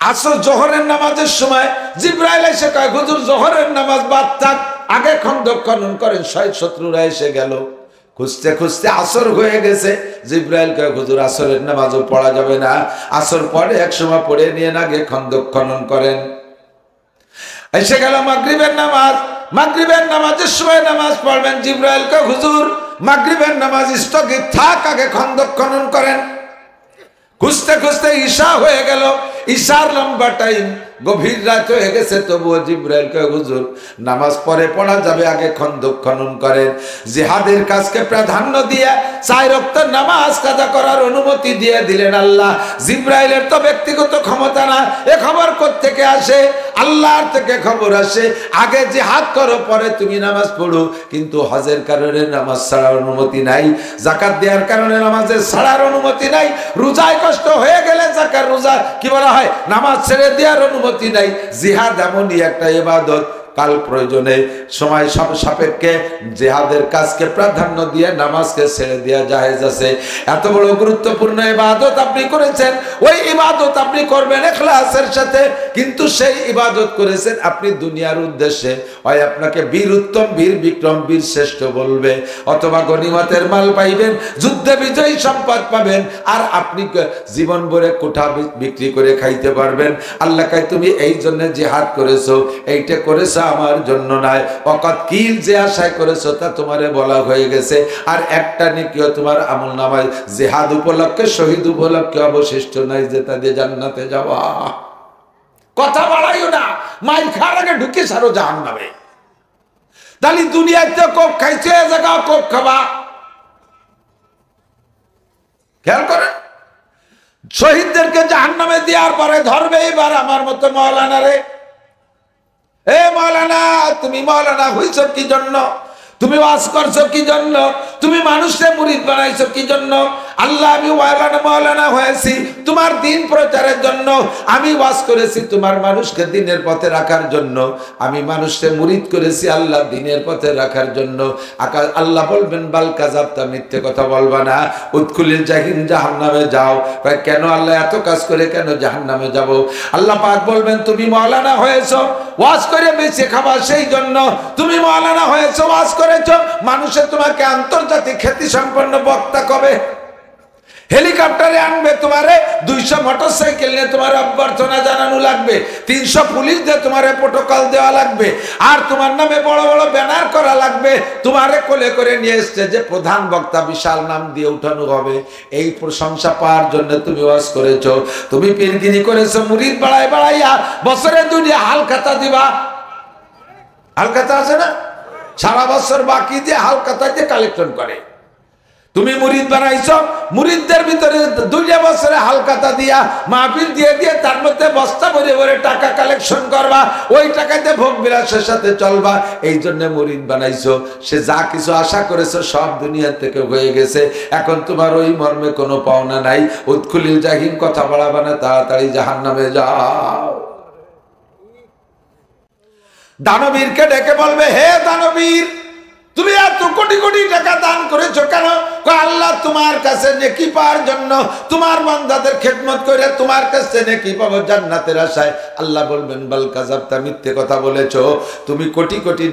আসর জোহরের নামাজের সময় জিবরাইল এসে কয়, হুজুর জোহরের নামাজ বাদ থাক, আগে খন্দক খনন করেন, শত্রুরা এসে গেল। খুঁজতে খুঁজতে আসর হয়ে গেছে, জিবরাইল কয়, হুজুর আসরের নামাজও পড়া যাবে না, আসর পরে এক সময় পড়ে নিয়ে আগে খন্দক খনন করেন। এসে গেল মাগরিবের নামাজ, মাগরিবের নামাজের সময় নামাজ পড়বেন, জিবরাইল কয়, হুজুর মাগরিবের নামাজ স্থগিত থাক, আগে খন্দক খনন করেন। খুঁজতে খুঁজতে ঈশা হয়ে গেল, ঈশার লম্বা টাইম, গভীর রাত হয়ে গেছে, তবুও জিবরাইল কয়, হুজুর নামাজ পরে পড়া যাবে, আগে খন্দক খনন করেন। জিহাদের কাজকে প্রাধান্য দিয়ে 4 ওয়াক্ত নামাজ কাজা করার অনুমতি দিয়ে দিলেন আল্লাহ। জিবরাইলের তো ব্যক্তিগত ক্ষমতা না, এ খবর কোত্থেকে আসে? আল্লাহর থেকে খবর আসে, আগে জিহাদ করো পরে তুমি নামাজ পড়ো। কিন্তু হজের কারণে নামাজ ছাড়ার অনুমতি নাই, যাকাত দেওয়ার কারণে নামাজের ছাড়ার অনুমতি নাই, রোজায় কষ্ট হয়ে গেলে যাকাত রোজা কি বলা হয়, নামাজ ছেড়ে দেওয়ার অনুমতি নাই। জিহাদ এমনই একটা ইবাদত, কাল প্রয়োজনে সময় সাপেক্ষে জিহাদের কাজকে প্রাধান্য দিয়ে নামাজকে ছেড়ে দেওয়া জায়েজ আছে। এত বড় গুরুত্বপূর্ণ ইবাদত আপনি করেছেন, ওই ইবাদত আপনি করবেন ইখলাসের সাথে, কিন্তু সেই ইবাদত করেছেন আপনি দুনিয়ার উদ্দেশ্যে। হয় আপনাকে বীর উত্তম, বীর বিক্রম, বীর শ্রেষ্ঠ বলবে, অথবা গনিমতের মাল পাইবেন, যুদ্ধে বিজয়ী সম্পদ পাবেন, আর আপনি জীবন ভরে কোঠা বিক্রি করে খাইতে পারবেন। আল্লাহ কয়, তুমি এই জন্য জিহাদ করেছো, এইটা করেছো আমার জন্য নয়, অকাত কিল যে আশায় করেছো তা তোমারে বলা হয়ে গেছে। আর একটা নেকিও তোমার আমলনামায় জিহাদ উপলক্ষে, শহীদ উপলক্ষে অবশিষ্ট নাই, যে তাদের জান্নাতে যাওয়া। কথা বাড়াইও না, মাইল খাওয়ার আগে ঢুকে সারো জাহান্নামে। তাহলে দুনিয়াতে কোপ খাইছে, এ জায়গা কোপ খাবা। খেয়াল করেন, শহীদদেরকে জাহান্নামে দেওয়ার পরে ধরবে এবার আমার মতো মাওলানা রে, এ মাওলানা তুমি মাওলানা হইছো কি জন্য, তুমি ওয়াজ করছো কি জন্য, তুমি মানুষকে মুরিদ বানাইছো কি জন্য? আল্লাহ আমি মাওলানা হয়েছি তোমার দিন প্রচারের জন্য, আমি ওয়াজ করেছি তোমার মানুষকে দিনের পথে রাখার জন্য, আমি মানুষকে মুরিদ করেছি আল্লাহ দিনের পথে রাখার জন্য। আল্লাহ বলবেন বাল কাযাবতা, মিথ্যে কথা বলবা না, উদখুলিল জাহান্নামে যাও। কেন আল্লাহ এত কাজ করে কেন জাহান্নামে যাব? আল্লাহ পাক বলবেন তুমি মাওলানা হয়েছো ওয়াজ করে বেঁচে খাবা, সেই জন্য তুমি মাওলানা হয়েছো, ওয়াজ করেছো, মানুষের তোমাকে আন্তর্জাতিক খ্যাতি সম্পন্ন বক্তা কবে? হেলিকপ্টারে আনবে তোমারে, 200 মোটরসাইকেল নিয়ে তোমার অভ্যর্থনা জানানো লাগবে, 300 পুলিশ দিয়ে তোমারে প্রোটোকল দেওয়া লাগবে, আর তোমার নামে বড় বড় ব্যানার করা লাগবে, তোমারে কোলে করে নিয়ে এসছে যে প্রধান বক্তা, বিশাল নাম দিয়ে উঠানো হবে। এই প্রশংসা পাওয়ার জন্য তুমি ওয়াজ করেছো, তুমি পীরগিরি করেছো, মুরিদ বাড়াইয়া বছরে 2 হালখাতা দিবা। হালখাতা আছে না? সারা বছর বাকি দিয়ে হালকাতাতে কালেকশন করে। তুমি মুরিদ বানাইছো, মুরিদদের ভিতরে 2 বছরে হালকাতা দিয়া মাহফিল দিয়ে দিয়ে তার মধ্যে বস্তা ভরে ভরে টাকা কালেকশন করবা, ওই টাকাতে ভোগ বিলাসের সাথে চলবা। এই জন্য মুরিদ বানাইছো। সে যা কিছু আশা করেছো সব দুনিয়া থেকে হয়ে গেছে। এখন তোমার ওই মর্মে কোনো পাওনা নাই। উৎকুলিল জাহিম, কথা বাড়াবা না, তাড়াতাড়ি জাহান্নামে যাও। দানবীরকে ডেকে বলবে, হে দানবীর, তুমি এত কোটি কোটি টাকা দান করেছো কেন? আল্লাহ তোমার কাছে নেকি পাওয়ার জন্য, তোমার বান্দাদের খেদমত করে তোমার কাছে নেকি পাবো জান্নাতের আশায়। আল্লাহ বলবেন, বাল কাযাবতা, মিথ্যে কথা বলেছো। তুমি কোটি কোটি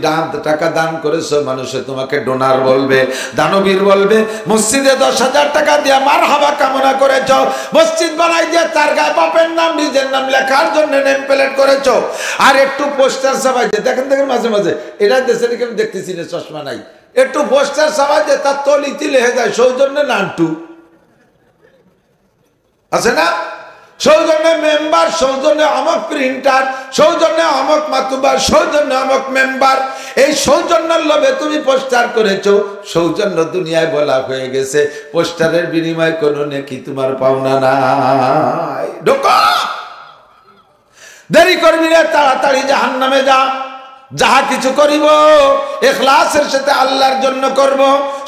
টাকা দান করেছো, মানুষে তোমাকে ডোনার বলবে। দানবীর বলবে, মসজিদে 10,000 টাকা দিয়ে মারহাবা কামনা করেছো, মসজিদ বানাই দিয়ে তার গায়ে বাপের নাম নিজের নাম লেখার জন্য নেম প্লেট করেছো, আর একটু পোস্টার ছাপাই দিয়ে দেখেন মাঝে মাঝে এটা দেশে আমি দেখতেছি না, চশমা নাই, একটু পোস্টার ছাপাই দিয়ে তার তলিতে লেখে যায় সৌজন্য নান্টু আছে না, সৌজন্য মেম্বার, সৌজন্য অমক প্রিন্টার, সৌজন্য অমক মাতুবার, সৌজন্য অমক মেম্বার। এই সৌজন্যের লোভে তুমি পোস্টার করেছো, সৌজন্য দুনিয়ায় বলা হয়ে গেছে, পোস্টারের বিনিময়ে কোনো নেকি তোমার পাওনা নাই। ঢোকা, দেরি করবি না, তাড়াতাড়ি জাহান্নামে যা। যাহা কিছু করিব ইখলাসের সাথে আল্লাহর জন্য করব।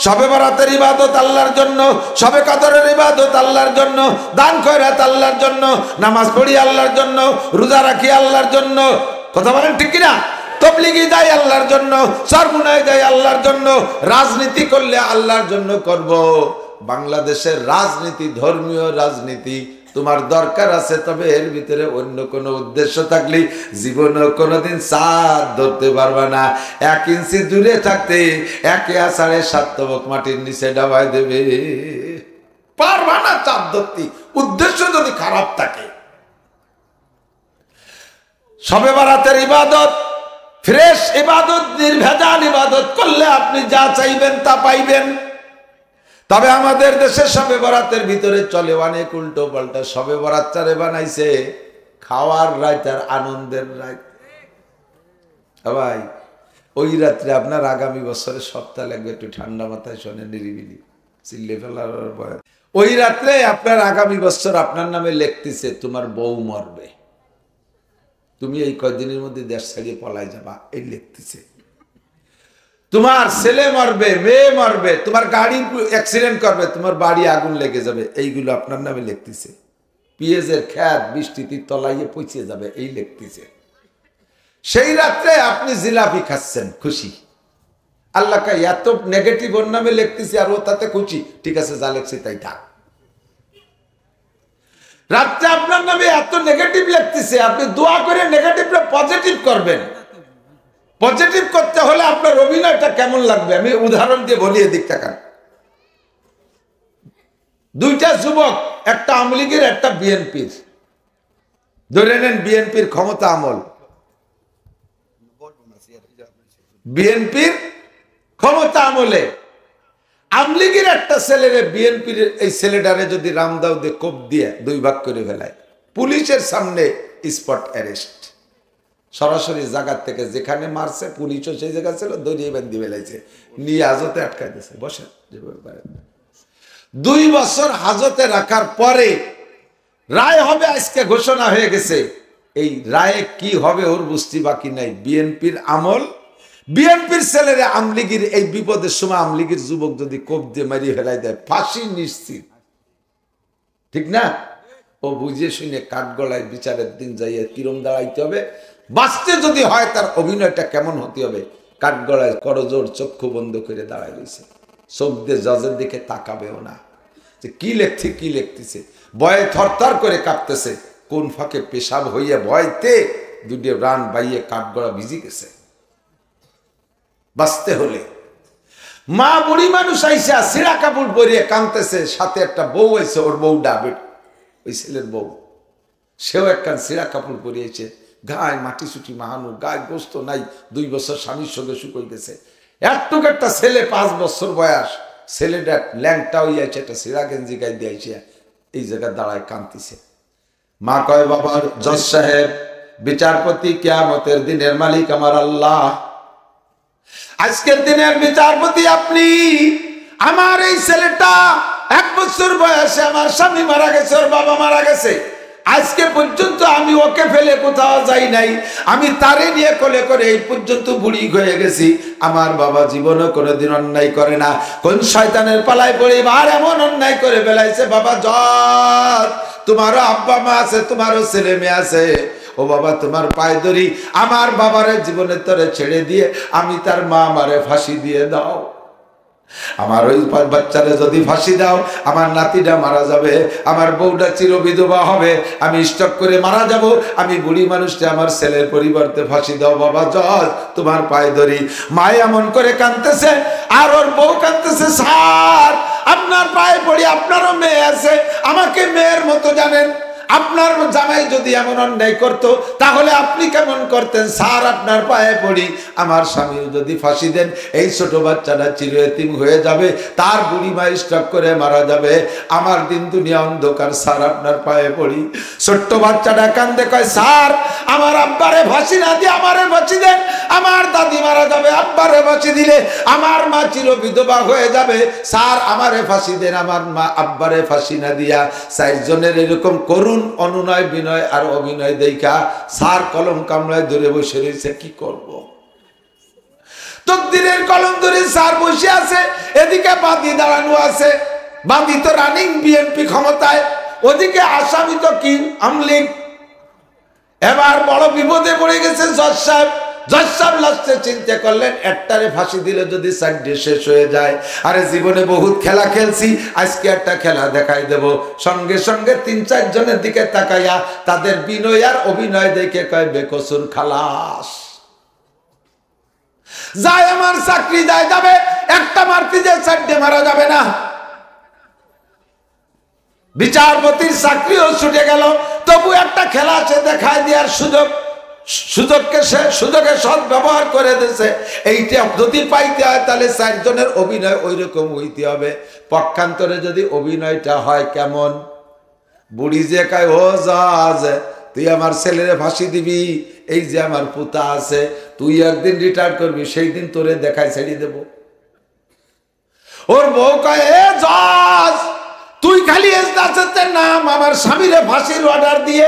শবে বরাতের ইবাদত আল্লাহর জন্য, শবে কদরের ইবাদত আল্লাহর জন্য, দান খয়রাত আল্লাহর জন্য, নামাজ পড়ি আল্লাহর জন্য, রোজা রাখি আল্লাহর জন্য। কথা বলেন ঠিক কিনা? তবলিগি দেয় আল্লাহর জন্য, সরমুনায় দেয় আল্লাহর জন্য, রাজনীতি করলে আল্লাহর জন্য করব। বাংলাদেশের রাজনীতি ধর্মীয় রাজনীতি তোমার দরকার আছে, তবে এর ভিতরে অন্য কোনো উদ্দেশ্য থাকলে জীবনে কোনোদিন চাঁদ ধরতে পারবে না। 1 ইঞ্চি দূরে থাকতে 1 আষাঢ়ে 7 তবক মাটির নিচে ডাবাই দেবে, পারবা না চাঁদ ধরতে, উদ্দেশ্য যদি খারাপ থাকে। শবে বরাতের ইবাদত ফ্রেশ ইবাদত, নির্ভেজাল ইবাদত করলে আপনি যা চাইবেন তা পাইবেন। তবে আমাদের দেশে শবে বরাতের ভিতরে চলে অনেক উল্টো পাল্টা। শবে বরাত চারে বানাইছে খাওয়ার রাত আর আনন্দের রাত। ভাই, ওই রাত্রে আপনার আগামী বছরের সপ্তাহ লাগবে, একটু ঠান্ডা মাথায় শোনে, নিরিবিলি চিল্লে ফেলার ভয়। ওই রাত্রে আপনার আগামী বছর আপনার নামে লিখতেছে তোমার বউ মরবে, তুমি এই কয়দিনের মধ্যে দেশ ছাড়িয়ে পলাই যাবা, এই লিখতেছে। তোমার ছেলে মরবে, মেয়ে মরবে, তোমার গাড়ি অ্যাক্সিডেন্ট করবে, তোমার বাড়ি আগুন লেগে যাবে, এইগুলো আপনার নামে লিখতেছে। পেঁয়াজের খ্যাত বৃষ্টিতে তলাইয়ে পৌঁছে যাবে, এই লিখতেছে। সেই রাত্রে আপনি জিলাপি খাচ্ছেন, খুশি। আল্লাহকে এত নেগেটিভ ওর নামে লিখতেছে আর ও তাতে খুশি, ঠিক আছে যা লিখছে তাই থাক। রাত্রে আপনার নামে এত নেগেটিভ লিখতেছে, আপনি দোয়া করে নেগেটিভটা পজিটিভ করবেন। পজিটিভ করতে হলে আপনার অভিনয়টা কেমন লাগবে আমি উদাহরণ দিয়ে বলি, এদিক তাকান। 2টা যুবক, একটা আওয়ামী লীগের একটা বিএনপির, ধরে নেন বিএনপির ক্ষমতা আমল, বিএনপির ক্ষমতা আমলে আওয়ামী লীগের একটা ছেলেরে বিএনপির এই ছেলেটারে যদি রামদাউদে কোপ দিয়ে 2 ভাগ করে ফেলায়, পুলিশের সামনে স্পট অ্যারেস্ট, সরাসরি জায়গার থেকে যেখানে মারছে পুলিশও সেই জায়গা ছিল, দড়িয়ে বান্ধি ফেলাইছে, নিয়ে হাজতে আটকাই দিয়েছে, বসেন। 2 বছর হাজতে রাখার পরে রায় হবে, আজকে ঘোষণা হয়ে গেছে। এই রায়ে কি হবে ওর বুঝতে বাকি নাই। বিএনপির আমল, বিএনপির ছেলেরা আওয়ামী লীগের এই বিপদের সময় আওয়ামী লীগের যুবক যদি কোপ দিয়ে মারিয়ে ফেলাই দেয়, ফাঁসি নিশ্চিত, ঠিক না? ও বুঝে শুনে কাঠগড়ায় বিচারের দিন যাইয়া কিরম দাঁড়াইতে হবে, বাঁচতে যদি হয় তার অভিনয়টা কেমন হতে হবে। কাঠগড়ায় করজোর চক্ষু বন্ধ করে দাঁড়ায় রয়েছে, চোখ দিয়ে জজের দিকে তাকাবেও না, যে কি লেখছে কি লিখতেছে, ভয়ে থরথর করে কাঁপতেছে, কোন ফাঁকে পেশাব হইয়া ভয়তে 2 রান বাইয়ে কাঠগড়া ভিজি গেছে। বাঁচতে হলে মা বুড়ি মানুষ আইসা সিরা কাপড় পরিয়ে কাঁদতেছে, সাথে একটা বউ আইসে, ওর বউ ডাবেট, ওই ছেলের বউ, সেও একখান সিরা কাপড় পরিয়েছে, গায়ে মাটি চুটি মাহানো, গায়ে গোস্ত নাই, 2 বছর স্বামীর সঙ্গে শুকই গেছে। একটুক একটা ছেলে 5 বছর বয়স, ছেলেটা ল্যাংটা হইয়াছে, একটা সিরা গেঞ্জি গায়ে দিয়েছে, এই জায়গায় দাঁড়ায় কাঁদতেছে। মা কয়, বাবার জজ সাহেব, বিচারপতি, কিয়ামতের দিনের মালিক আমার আল্লাহ, আজকের দিনের বিচারপতি আপনি। আমার এই ছেলেটা 1 বছর বয়সে আমার স্বামী মারা গেছে, ওর বাবা মারা গেছে, আজকে পর্যন্ত আমি ওকে ফেলে কোথাও যাই নাই, আমি তারে নিয়ে কোলে করে এই পর্যন্ত বুড়ি হয়ে গেছি। আমার বাবা জীবনও কোনোদিন অন্যায় করে না। কোন শয়তানের পালায় পড়ে এবার এমন অন্যায় করে ফেলাইছে। বাবা জজ, তোমারও আব্বা মা আছে, তোমারও ছেলে মেয়ে আছে, ও বাবা তোমার পায়ে ধরি, আমার বাবারে জীবনের তরে ছেড়ে দিয়ে আমি তার মা আমারে ফাঁসি দিয়ে দাও। আমার ওই বাচ্চারে যদি ফাঁসি দাও, আমার নাতিটা মারা যাবে, আমার বউটা চিরবিধবা হবে, আমি স্টক করে মারা যাব, আমি বুড়ি মানুষটা আমার ছেলের পরিবর্তে ফাঁসি দাও। বাবা জজ, তোমার পায়ে ধরি। মা এমন করে কাঁদতেছে আর ওর বউ কাঁদতেছে, স্যার আপনার পায়ে পড়ি, আপনারও মেয়ে আছে, আমাকে মেয়ের মতো জানেন, আপনার জামাই যদি এমন অন্যায় করতো তাহলে আপনি কেমন করতেন? স্যার আপনার পায়ে পড়ি, আমার স্বামী যদি ফাঁসি দেন, এই ছোট বাচ্চাটা চির এতিম হয়ে যাবে, তার বুড়ি মা স্ট্রোক করে মারা যাবে, আমার দিন দুনিয়া অন্ধকার, স্যার আপনার পায়ে পড়ি। ছোট্ট বাচ্চাটা কান্দে, কয় স্যার আমার আব্বারে ফাঁসি না দিয়ে আমারে ফাঁসি দেন, আমার দাদি মারা যাবে, আব্বারে ফাঁসি দিলে আমার মা চির বিধবা হয়ে যাবে, স্যার আমারে ফাঁসি দেন, আমার মা আব্বারে ফাঁসি না দিয়া। 4 জনের এরকম করুন অনুনয় বিনয় আর অভিনয় দেখা স্যার কলম কামড়ায় ধরে বসে রয়েছে। কি করব? তকদিরের কলম ধরে স্যার বসে আছে, এদিকে বাদী দাঁড়ানো আছে, বাদী তো রানিং বিএনপি ক্ষমতায়, ওদিকে আসামি তো কি আমলিগ। এবার বড় বিপদে পড়ে গেছে জজ সাহেব। জজ সাহেব লাস্টে চিন্তা করলেন, একটারে ফাঁসি দিলে যদি সাইডে শেষ হয়ে যায়, আরে জীবনে বহুত খেলা খেলছি, আজকে একটা খেলা দেখাই দেব। সঙ্গে সঙ্গে 3-4 জনের দিকে তাকাইয়া তাদের বিনয় আর অভিনয় দেখে কয় বেকসুর খালাস। যায় আমার চাকরি যায় যাবে, একটা মারতে যে সাইডে মারা যাবে না। বিচারপতির চাকরিও ছুটে গেল, তবু একটা খেলা আছে দেখায় দেওয়ার সুযোগে সৎ ব্যবহার করে দিয়েছে। এইটা যদি পাইতে হয় তাহলে 4 জনের অভিনয় ওই রকম হইতে হবে। পক্ষান্তরে যদি অভিনয়টা হয় কেমন, বুড়ি যে কয় ও জাজ তুই আমার ছেলেরে ফাঁসি দিবি, এই যে আমার পুতা আছে, তুই একদিন রিটায়ার করবি, সেই দিন তোরে দেখায় ছেড়ে দেব। ওর বউ কয় এ জাজ তুই খালি এজলাসের নাম আমার স্বামীরে ফাঁসির অর্ডার দিয়ে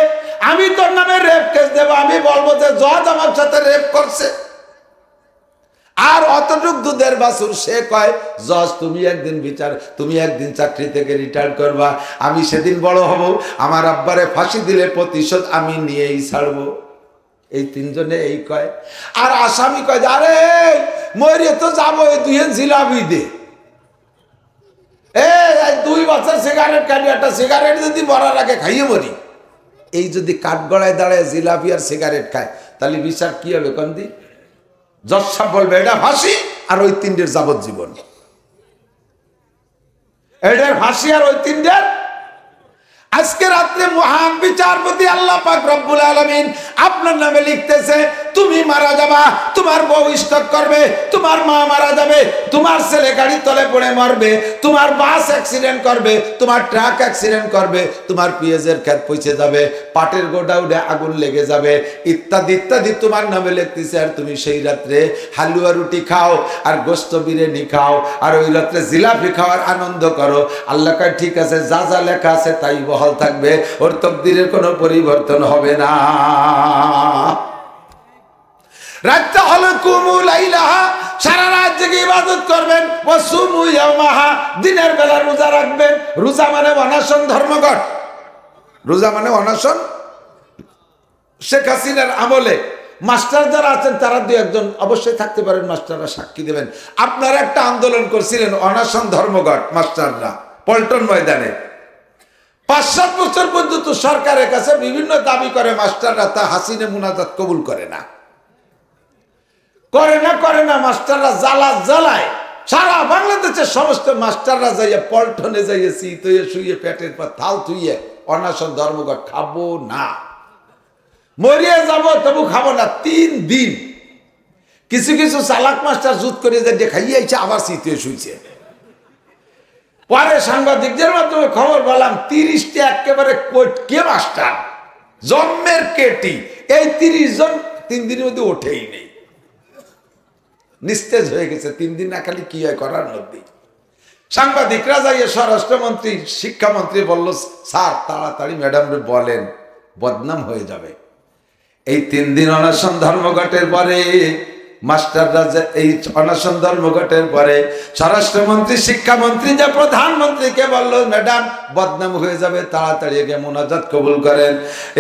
আমি তোর নামে রেপ কেস দেব, আমি বলবো যে জজ আমার সাথে রেপ করছে। আর অতটুক দুধের বাছুর সে কয় জজ তুমি একদিন চাকরি থেকে রিটায়ার করবা, আমি সেদিন বড় হব, আমার আব্বারে ফাঁসি দিলে প্রতিশোধ আমি নিয়েই ছাড়বো। এই 3 জনে এই কয়। আর আসামি কয় আরে মরে তো যাবো, 2 জিলাপি দে, 2 বছর সিগারেট খাবি, একটা সিগারেট যদি মরার আগে খাইয়ে মরি। এই যদি কাঠগড়ায় দাঁড়ায় জিলাপি আর সিগারেট খায় তাহলে বিচার কি হবে? কন্দি জজ সাহেব বলবে এটা ফাঁসি আর ওই 3টের যাবজ্জীবন, এটার ফাঁসি আর ওই 3টের। আজকে রাত্রে মহান বিচারপতি আল্লাহ পাক রব্বুল আলামিন আপনার নামে লিখতেছে তুমি মারা যাবা, তোমার বউ স্ট্রোক করবে, তোমার মা মারা যাবে, তোমার ছেলে গাড়ির তলে পড়ে মরবে, তোমার বাস অ্যাক্সিডেন্ট করবে, তোমার ট্রাক অ্যাক্সিডেন্ট করবে, তোমার পেঁয়াজের ক্ষেত পচে যাবে, পাটের গোডাউনে আগুন লেগে যাবে, ইত্যাদি ইত্যাদি তোমার নামে লিখতেছে। আর তুমি সেই রাত্রে হালুয়া রুটি খাও আর গোস্ত বিরিয়ানি খাও আর ওই রাত্রে জিলাপি খাওয়ার আনন্দ করো। আল্লাহ কয় ঠিক আছে, যা যা লেখা আছে তাই বহাল থাকবে, ওর তকদিরের কোনো পরিবর্তন হবে না। রাতটা হলো কুমু লাইলাহা, সারা রাত জেগে ইবাদত করবেন, ওয়াসুমু ইয়াওমাহা, দিনের বেলা রোজা রাখবেন। রোজা মানে অনশন ধর্মঘট, রোজা মানে অনশন। শেখ হাসিনার আমলে মাস্টার যারা আছেন তারা 2-1 জন অবশ্যই থাকতে পারেন, মাস্টাররা সাক্ষী দেবেন। আপনারা একটা আন্দোলন করছিলেন অনশন ধর্মঘট, মাস্টাররা পল্টন ময়দানে 5-7 বছর পর্যন্ত সরকারের কাছে বিভিন্ন দাবি করে মাস্টাররা, তা হাসিনা মুনাজাত কবুল করে না। মাস্টাররা জ্বালায় সারা বাংলাদেশের সমস্ত মাস্টাররা যাইয়া পল্টনে যাইয়ে শীত হয়ে শুয়ে পেটের পর থাল থুইয়ে অনশন ধর্মঘট, খাবো না, মরিয়ে যাব তবু খাবো না 3 দিন। কিছু কিছু চালাক মাস্টার জুত করে যে খাইয়েছে আবার শীত হয়ে শুইছে। পরে সাংবাদিকদের মাধ্যমে খবর পেলাম 30টা একেবারে কে মাস্টার জন্মের কেটি, এই 30 জন 3 দিনের মধ্যে ওঠেই নেই। নিস্তেজ হয়ে গেছে। 3 দিন না খালি কি হয় করার মধ্যে। সাংবাদিকরা যাইয়ে স্বরাষ্ট্রমন্ত্রী শিক্ষামন্ত্রী বলল, স্যার তাড়াতাড়ি ম্যাডামরে বলেন, বদনাম হয়ে যাবে। এই 3 দিন অনশন ধর্মঘটের পরে মাস্টাররা এই অনশন ধর্মঘটের পরে স্বরাষ্ট্রমন্ত্রী শিক্ষামন্ত্রী যে প্রধানমন্ত্রীকে বলল, ম্যাডাম বদনাম হয়ে যাবে, তাড়াতাড়ি গিয়ে মোনাজাত কবুল করেন।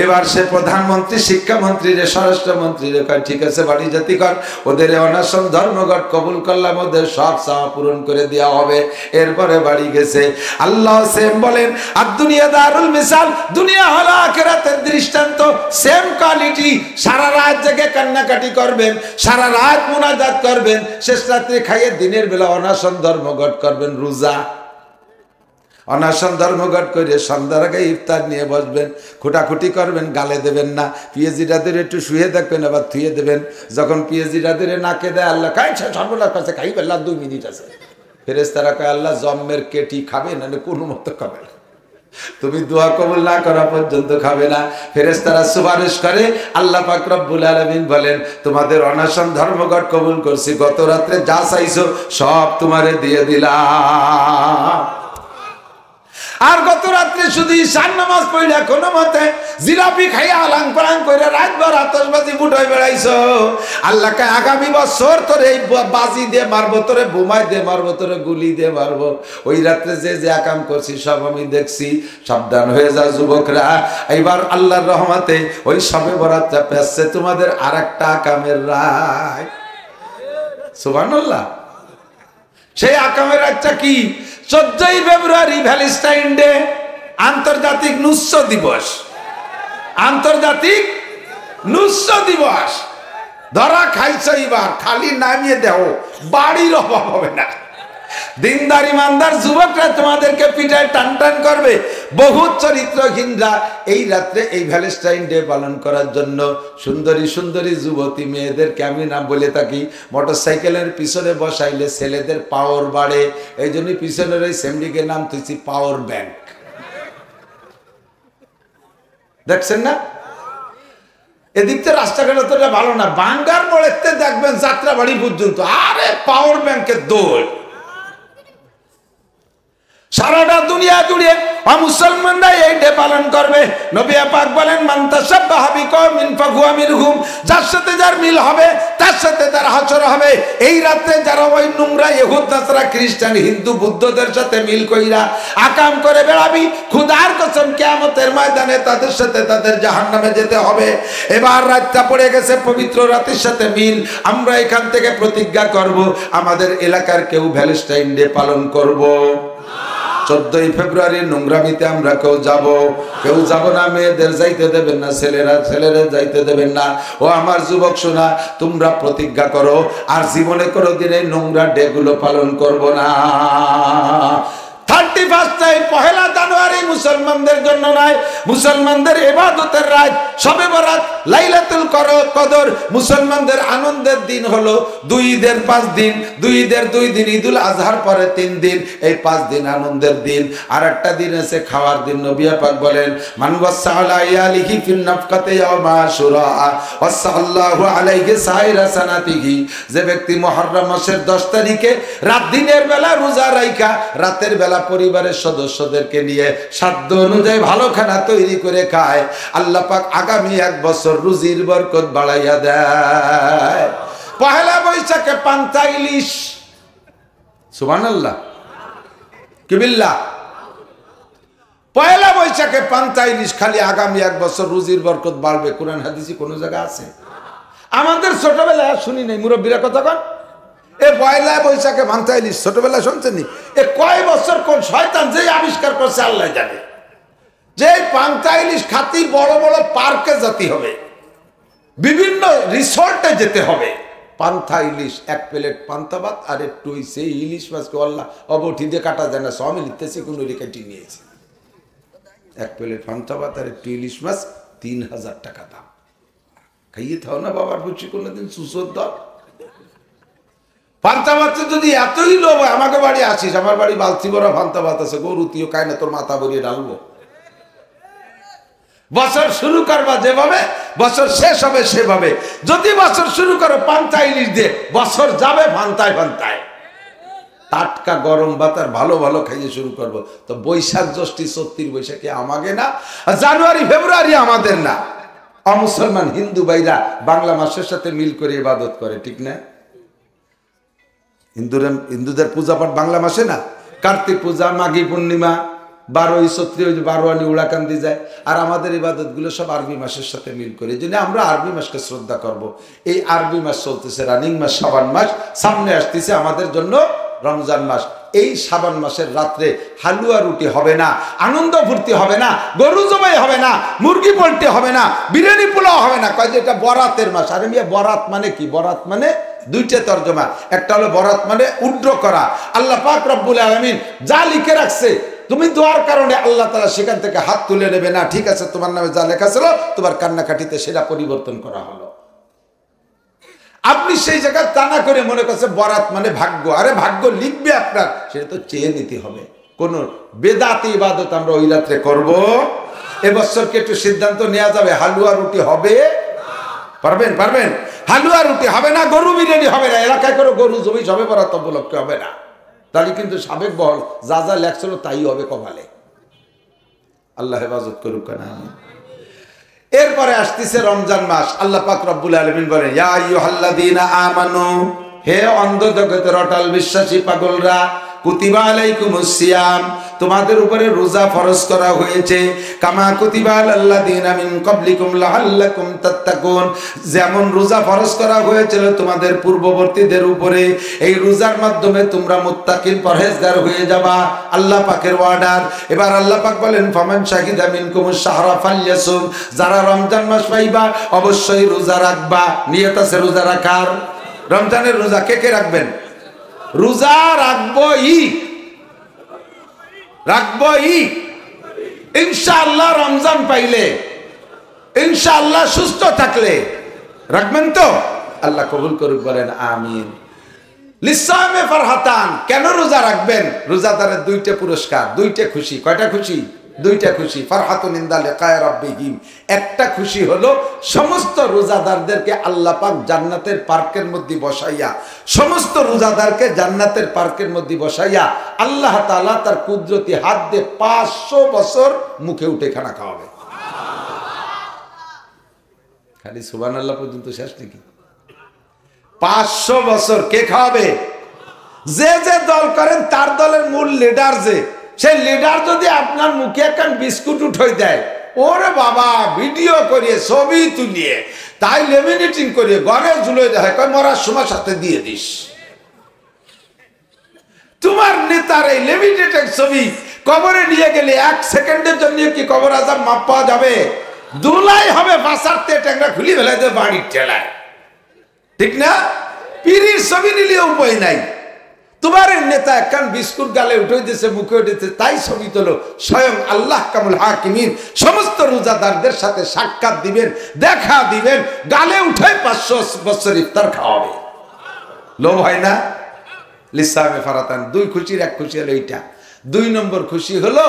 এবার সে প্রধানমন্ত্রী শিক্ষামন্ত্রী রে স্বরাষ্ট্রমন্ত্রী রে কয়, ঠিক আছে বাড়ি জাতি কর, ওদের অনশন ধর্মঘট কবুল করলাম, ওদের সব চাওয়া পূরণ করে দেওয়া হবে। এরপরে বাড়ি গেছে। আল্লাহ সেম বলেন, আর দুনিয়া দারুল মিসাল, দুনিয়া হলো আখিরাতের দৃষ্টান্ত। Same quality. সারা রাত জেগে কান্নাকাটি করবেন, সারা রাত মুনাজাত করবেন, শেষ রাত্রে খাইয়ে দিনের বেলা অনশন ধর্মঘট করবেন, রোজা অনশন ধর্মঘট করে সন্ধ্যার আগে ইফতার নিয়ে বসবেন, খুঁটাখুটি করবেন, গালে দেবেন না, পিএজিরাদের একটু শুয়ে দেখবেন, আবার থুয়ে দেবেন। যখন পিএজিরাদের নাকে দেয়, আল্লাহ খাই সর্বনাশ কাছে খাই বেলা 2 মিনিট আছে, ফেরেশতারা কয় আল্লাহ জম্মের কেটি খাবে না, কোনো মতো খাবে না, তুমি দোয়া কবুল না করা পর্যন্ত খাবে না। ফেরেশতারা সুপারিশ করে, আল্লাহ পাক রব্বুল আলামিন বলেন, তোমাদের অনশন ধর্মঘট কবুল করছি, গত রাত্রে যা চাইছো সব তোমারে দিয়ে দিলাম। আর গত রাত্রে শুধু ঈশান নামাজ পড়িয়া কোনো মতে জিলাপি খাইয়া আলাং পালাং করে রাতভর আতশবাজি ফুটাই বেড়াইছো, আল্লাহকে আগামী বছর তোরে এই বাজি দিয়ে মারবো, তোরে বোমায় দিয়ে মারবো, তোরে গুলি দিয়ে মারবো। ওই রাত্রে যে যে আকাম করছি সব আমি দেখছি। সাবধান হয়ে যাও যুবকরা, এইবার আল্লাহর রহমতে ওই সবে বরাতটা পেছে তোমাদের আর একটা আকামের রায়। সুবহানাল্লাহ। সেই আকামের রাতটা কি? 14ই ফেব্রুয়ারি ভ্যালেন্টাইন ডে, আন্তর্জাতিক নুস্য দিবস। আন্তর্জাতিক নুস্য দিবস। ধরা খাইছো এবার, খালি নামিয়ে দেও, বাড়ির অভাব হবে না। দিনদার ইমানদার যুবকরা তোমাদেরকে পিঠায় টান টান করবে। বহুত চরিত্রহীনরা এই রাত্রে এই ভ্যালেন্টাইন ডে পালন করার জন্য সুন্দরী সুন্দরী যুবতী মেয়েদেরকে আমি নাম বলে থাকি, মোটরসাইকেলের পিছনে বসাইলে ছেলেদের পাওয়ার বাড়ে, এই জন্য পিছনের ওই সেমডিকে নাম তুইছি পাওয়ার ব্যাংক। দেখছেন না? এদিক থেকে রাস্তাঘাট অতটা ভালো না, বাঙ্গার মোড়েতে দেখবেন যাত্রাবাড়ি পর্যন্ত, আরে পাওয়ার ব্যাংকের দৌড়। সারাটা দুনিয়া জুড়ে মুসলমানরা এই ডে পালন করবে। নবী পাক বলেন, মান তাশাব্বাহা বিকওমিন ফাহুয়া মিনহুম, যার সাথে যার মিল হবে তার সাথে তার হাসর হবে। এই রাতে যারা ওই নোংরা ইহুদ নাসারা খ্রিস্টান হিন্দু বুদ্ধদের সাথে মিল কইরা আকাম করে বেড়াবি, খোদার কসম কিয়ামতের ময়দানে তাদের সাথে তাদের জাহান্নামে যেতে হবে। এবার রাতটা পড়ে গেছে, পবিত্র রাতের সাথে মিল। আমরা এখান থেকে প্রতিজ্ঞা করব, আমাদের এলাকার কেউ ভ্যালেন্টাইন ডে পালন করব 14ই ফেব্রুয়ারি নোংরামিতে আমরা কেউ যাব না। মেয়েদের যাইতে দেবেন না, ছেলেরা যাইতে দেবেন না। ও আমার যুবক শোনা, তোমরা প্রতিজ্ঞা করো আর জীবনে কোনোদিন এই নোংরা ডে গুলো পালন করব না। 31 পহেলা জানুয়ারি মুসলমানদের জন্য নয়, মুসলমানদের ইবাদতের রাত, শবে বরাত, লাইলাতুল কদর। মুসলমানদের আনন্দের দিন হলো 2 ঈদের 5 দিন, 2 ঈদের 2 দিন, ঈদুল আজহার পরে 3 দিন, এই 5 দিন আনন্দের দিন। আর একটা দিন আছে খাওয়ার দিন। নবী পাক বলেন, মান ওয়াসালা ইয়ালিহি ফিন নাফকাতি ইয়াউমা আশুরা ওয়াসাল্লাহু আলাইহি সাইরা সানাতিহি, যে ব্যক্তি মুহররম মাসের 10 তারিখে রাত দিনের বেলা রোজা রাইখা রাতের বেলা পরিবারের সদস্যদেরকে নিয়ে সাধ্য অনুযায়ী ভালো খানা তৈরি করে খায়, আল্লাহ পাক আগামী 1 বছর রুজির বরকত বাড়াইয়া দেয়। পহেলা বৈশাখে পান্তা ইলিশ, সুবহানাল্লাহ, কি বিল্লাহ, পহেলা বৈশাখে পান্তা ইলিশ, খালি আগামী 1 বছর রুজির বরকত বাড়বে। কোরআন হাদিসে কোন জায়গা আছে? আমাদের ছোটবেলায় শুনি নাই, মুরব্বীরা কথা কন, এ পয়লা বৈশাখে পান্তা ইলিশ ছোটবেলা শুনছেন নি? এ কয় বছর কোন শয়তান যে আবিষ্কার করছে আল্লাহ জানে। যে পান্তা ইলিশ খাতি বড় বড় পার্কে যেতে হবে, বিভিন্ন রিসোর্টে যেতে হবে। পান্তা ইলিশ 1 প্লেট পান্তা ভাত আর একটু সেই ইলিশ মাছকে আল্লাহ অবঠি দিয়ে কাটা যায় না, সব লিখতেছি কোন রেখাটি নিয়েছে। 1 প্লেট পান্তা ভাত আর একটু ইলিশ মাছ 3000 টাকা দাম। খাইয়ে থাও না বাবার বুঝছি কোনোদিন সুসর দর। পান্তা ভাতে যদি এতই লোভ হয়, আমাকে বাড়ি আসিস, আমার বাড়ি বালতি ভরা পান্তা ভাত আছে, গরু তুইও খায় না, তোর মাথা ভরিয়ে ডালবো। বছর শুরু করবা যেভাবে, বছর শেষ হবে সেভাবে। যদি বছর শুরু করো পান্তা ইলিশ দিয়ে, বছর যাবে ভান্তায় ভান্তায়। টাটকা গরম ভাত আর ভালো ভালো খাইয়ে শুরু করব। তো বৈশাখ জ্যৈষ্ঠী 34 বৈশাখে আমাকে না, জানুয়ারি ফেব্রুয়ারি আমাদের না। অমুসলমান হিন্দু ভাইরা বাংলা মাসের সাথে মিল করে ইবাদত করে, ঠিক না? হিন্দুদের পূজা পাঠ বাংলা মাসে না। কার্তিক পূজা, মাঘী পূর্ণিমা, 12ই চৈত্র, 12 উড়াকান্দি যায়। আর আমাদের ইবাদত গুলো সব আরবি মাসের সাথে মিল করে। এই জন্য আমরা আরবি মাসকে শ্রদ্ধা করব। এই আরবি মাস চলতেছে, রানিং মাস শাবান মাস, সামনে আসতেছে আমাদের জন্য রমজান মাস। এই শাবান মাসের রাত্রে হালুয়া রুটি হবে না, আনন্দ ফুর্তি হবে না, গরু জবাই হবে না, মুরগি পোল্ট্রি হবে না, বিরিয়ানি পোলাও হবে না। কয় যে এটা বরাতের মাস। আরে মিয়া, বরাত মানে কি? বরাত মানে দুইটা তর্জমা। একটা হলো বরাত মানে উড্র করা। আল্লাহ পাক রব্বুল আলামিন যা লিখে রাখছে, তুমি দোয়ার কারণে আল্লাহ তাআলা সেখান থেকে হাত তুলে নেবে না। ঠিক আছে, তোমার নামে যা লেখা ছিল তোমার কান্নাকাটিতে সেটা পরিবর্তন করা হলো। আপনি সেই জায়গায় টানা করে মনে করছে বরাত মানে ভাগ্য। আরে ভাগ্য লিখবে আপনার, সেটা তো চেয়ে নিতে হবে। কোন বেদাতি ইবাদত আমরা ওই রাত্রে করব। এবছরকে একটু সিদ্ধান্ত নেওয়া যাবে, হালুয়া রুটি হবে। পারবেন? পারবেন? হালুয়া রুটি হবে না, গরু বিরিয়ানি হবে না, এলাকায় করে গরু জমি সবে বরাত উপলক্ষে হবে না। তাহলে কিন্তু সাবেক বহল যা যা লেখছিল তাই হবে কপালে। আল্লাহ হেফাজত করুক না। এরপরে আসতেছে রমজান মাস। আল্লাহ পাক রব্বুল আলামিন বলেন, ইয়া আইয়ুহাল্লাযীনা আমানু, হে অন্ধ জগতের অটল বিশ্বাসী পাগলরা, কুতিবা আলাইকুমুস সিয়াম, তোমাদের উপরে রোজা ফরজ করা হয়েছে। কামা কুতিবা আলাল্লাযীনা মিন ক্বাবলিকুম লাআল্লাকুম তাত্তাকুন, যেমন রোজা ফরজ করা হয়েছিল তোমাদের পূর্ববর্তীদের উপরে, এই রোজার মাধ্যমে তোমরা মুত্তাকিন পরহেজগার হয়ে যাবা। আল্লাহ পাকের অর্ডার। এবার আল্লাহ পাক বলেন, ফামান শাহিদা মিনকুমুশ শাহরা ফালইয়াসুম, যারা রমজান মাস পাইবা অবশ্যই রোজা রাখবা। নিয়ত আছে রোজা রাখার। রমজানের রোজা কে কে রাখবেন? রোজা রাখবই, রাখবই ইনশাআল্লাহ। রমজান পাইলে ইনশাআল্লাহ, সুস্থ থাকলে রাখবেন তো? আল্লাহ কবুল করুক, বলেন আমিন। লিসামে ফারহাতান, কেন রোজা রাখবেন? রোজাদারের দুইটা পুরস্কার, দুইটা খুশি। কয়টা খুশি? দুইটা খুশি। ফারহাতুন ইনদা লিকায়ে রাব্বিহিম, একটা খুশি হলো সমস্ত রোজাদারদেরকে আল্লাহ পাক জান্নাতের পার্কের মধ্যে বসাইয়া, সমস্ত রোজাদারকে জান্নাতের পার্কের মধ্যে বসাইয়া আল্লাহ তাআলা তার কুদরতি হাত দিয়ে 500 বছর মুখে উঠে খানা খাওয়াবে। খালি সুবহানাল্লাহ পর্যন্ত শেষ নাকি? 500 বছর কে খাওয়াবে? যে যে দল করেন তার দলের মূল লিডার, যে সেই লিডার যদি আপনার মুখে একখান বিস্কুট উঠাই দেয়, ওরে বাবা, ভিডিও করিয়ে ছবি তুলিয়ে তাই লেমিনেটিং করিয়ে ঘরে ঝুলে দেয়, কয় মরার সময় সাথে দিয়ে দিস। তোমার নেতার এই লেমিনেটেড ছবি কবরে নিয়ে গেলে 1 সেকেন্ডের জন্য কি কবর আযাব মাপ পাওয়া যাবে? দুলাই হবে, বাসারতে ট্যাংরা খুলি ফেলে দেবে বাড়ির ঠেলায়, ঠিক না? পীরের ছবি নিলে উপায় নাই। তোমার নেতা একখান বিস্কুট গালে উঠে দিয়েছে, মুখে উঠেছে, তাই ছবি তোলো। স্বয়ং আল্লাহ কামুল হাকিমিন সমস্ত রোজাদারদের সাথে সাক্ষাৎ দিবেন, দেখা দিবেন, গালে উঠে 500 বছর ইফতার খাওয়াবে। লোভ হয় না? লিসামে ফারাতান, দুই খুশির এক খুশি হলো এইটা। 2 নম্বর খুশি হলো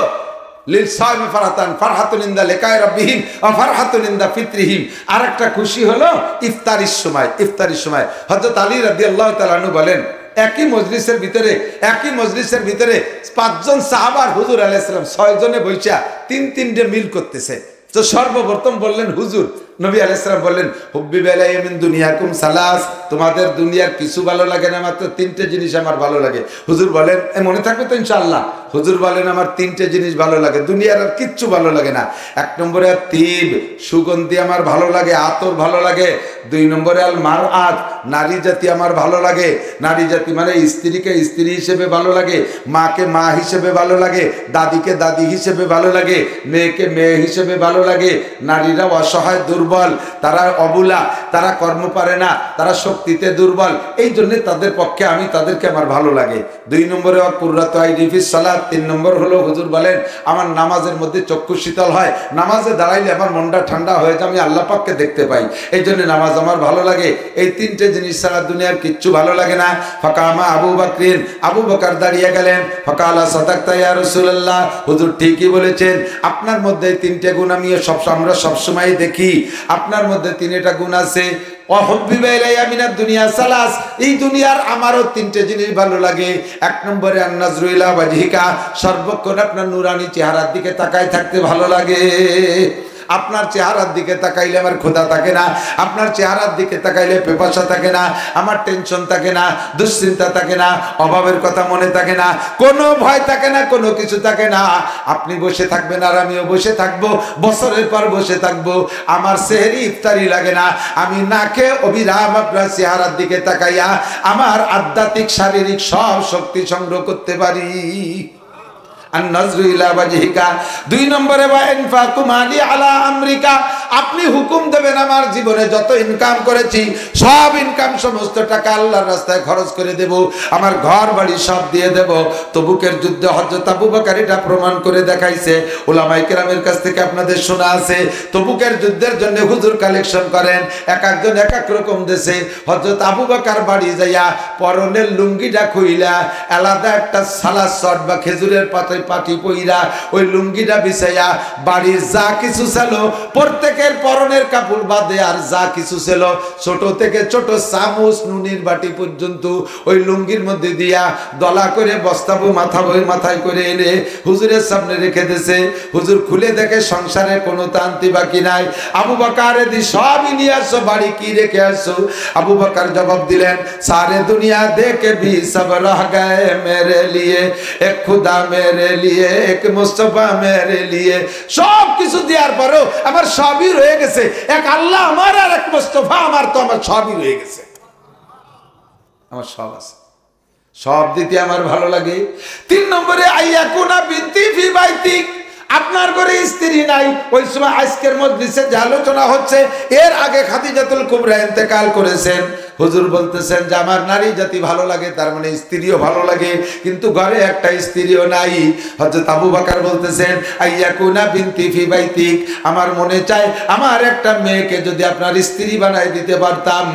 লিসামে ফারাতান ফারহাতুন ইনদা লিকায়ে রাব্বিহিম ওয়া ফারহাতুন ইনদা ফিতরিহিম। আরেকটা খুশি হলো ইফতারির সময়। ইফতারির সময় হযরত আলী রাদিয়াল্লাহু তাআলা আনহু বলেন, একই মজলিসের ভিতরে 5 জন সাহাবা আর হুজুর আলাইহিস সালাম 6 জনে বৈশা 3 মিল করতেছে। তো সর্বপ্রথম বললেন হুজুর, নবী আলাইহিস সালাম বললেন, হুব্বি বালাই মিন দুনিয়াকুম সালাস, তোমাদের দুনিয়ার কিছু ভালো লাগে না, মাত্র 3টে জিনিস আমার ভালো লাগে। হুজুর বলেন, মনে থাকবে তো ইনশাআল্লাহ? হুজুর বলেন, আমার 3টে জিনিস ভালো লাগে, দুনিয়ার আর কিচ্ছু ভালো লাগে না। 1 নম্বরে তিব, সুগন্ধি আমার ভালো লাগে, আতর ভালো লাগে। 2 নম্বরে আল মারআত, নারী জাতি আমার ভালো লাগে। নারী জাতি মানে স্ত্রীকে স্ত্রী হিসেবে ভালো লাগে, মাকে মা হিসেবে ভালো লাগে, দাদিকে দাদি হিসেবে ভালো লাগে, মেয়েকে মেয়ে হিসেবে ভালো লাগে। নারীরা অসহায় দুর্বল দুর্বল, তারা অবুলা, তারা কর্ম পারে না, তারা শক্তিতে দুর্বল। এই জন্য তাদের পক্ষে আমি তাদেরকে আমার ভালো লাগে। 2 নম্বরে কুররাতু আইনি ফিস সালাত। 3 নম্বর হলো হুজুর বলেন আমার নামাজের মধ্যে চক্ষু শীতল হয়, নামাজে দাঁড়াইলে আমার মনটা ঠান্ডা হয়ে যায়, আমি আল্লাহ পাককে দেখতে পাই, এই জন্য নামাজ আমার ভালো লাগে। এই 3টে জিনিস ছাড়া দুনিয়ার কিচ্ছু ভালো লাগে না। ফাকামা আবু বকরিন, আবু বকর দাঁড়িয়ে গেলেন। ফাকালা সাদাকতা ইয়া রাসূলুল্লাহ, হুজুর ঠিকই বলেছেন, আপনার মধ্যে 3টে গুণ আমরা সবসময় দেখি, আপনার মধ্যে 3টা গুণ আছে। এই দুনিয়ার আমারও 3টে জিনিস ভালো লাগে। 1 নম্বরে আন-নাজরু ইলা ওয়াজহিকা, সর্বক্ষণ আপনার নুরানি চেহারার দিকে তাকায় থাকতে ভালো লাগে। আপনার চেহারার দিকে তাকাইলে আমার ক্ষুধা থাকে না, আপনার চেহারার দিকে তাকাইলে পেপাসা থাকে না, আমার টেনশন থাকে না, দুশ্চিন্তা থাকে না, অভাবের কথা মনে থাকে না, কোনো ভয় থাকে না, কোনো কিছু থাকে না। আপনি বসে থাকবেন আর আমিও বসে থাকবো, বছরের পর বসে থাকবো, আমার সেহরি ইফতারি লাগে না, আমি না খেয়ে অবিরাম আপনার চেহারার দিকে তাকাইয়া আমার আধ্যাত্মিক শারীরিক সব শক্তি সংগ্রহ করতে পারি। আন-নাজরু ইলা ওয়াজহিকা। 2 নম্বরে ওয়া ইনফাকু মালি আলা আমরিকা, আপনি হুকুম দেবেন আমার জীবনে যত ইনকাম করেছি সব ইনকাম সমস্ত টাকা আল্লাহর রাস্তায় খরচ করে দেব, আমার ঘর বাড়ি সব দিয়ে দেব। তবুকের যুদ্ধে হযরত আবু বকর এটা প্রমাণ করে দেখাইছে, উলামায়ে কেরামের কাছ থেকে আপনাদের শোনা আছে। তবুকের যুদ্ধের জন্য হুজুর কালেকশন করেন, এক একজন এক এক রকম দেশে। হযরত আবু বকর বাড়ি যাইয়া পরনের লুঙ্গিটা খুইলা আলাদা একটা সালাদ শট বা খেজুরের পাটি পইরা ওই লুঙ্গিটা বিছাইয়া বাড়ির যা কিছু ছিল প্রত্যেকের পরনের কাপড় বাদে আর যা কিছু ছিল ছোট থেকে ছোট চামচ নুনির বাটি পর্যন্ত ওই লুঙ্গির মধ্যে দিয়া দলা করে বস্তাবো মাথায় করে এনে হুজুরের সামনে রেখে দিয়েছে। হুজুর খুলে দেখে সংসারে কোনো তান্তি বাকি নাই। আবু বকর দি সবই নিয়ে আসো, বাড়ি কি রেখে আসো? আবু বকর জবাব দিলেন, সারে দুনিয়া দেখে ভি সব রহ গয়ে মেরে লিয়ে, এক খুদা মেরে লিয়ে, এক মুস্তাফা মেরে লিয়ে। সব কিছু দেওয়ার পরেও আমার সবই রয়ে গেছে, এক আল্লাহ আমার আর এক মুস্তাফা আমার, তো আমার সবই রয়ে গেছে, আমার সব আছে, সব দিতে আমার ভালো লাগে। 3 নম্বরে আইয়াকুনা বিনতি ফি বাইতিক, আপনার ঘরে স্ত্রী নাই। ওই সময় আজকের মজলিসে যে আলোচনা হচ্ছে এর আগে খাদিজাতুল কুবরা ইন্তেকাল করেছেন। হুজুর বলতেছেন যে আমার নারী জাতি ভালো লাগে, তার মানে স্ত্রীও ভালো লাগে, কিন্তু ঘরে একটা স্ত্রীও নাই। হযরত আবু বকর বলতেছেন আইয়াকুনা বিনতি ফি বাইতিক, আমার মনে চায় আমার একটা মেয়েকে যদি আপনার স্ত্রী বানায় দিতে পারতাম,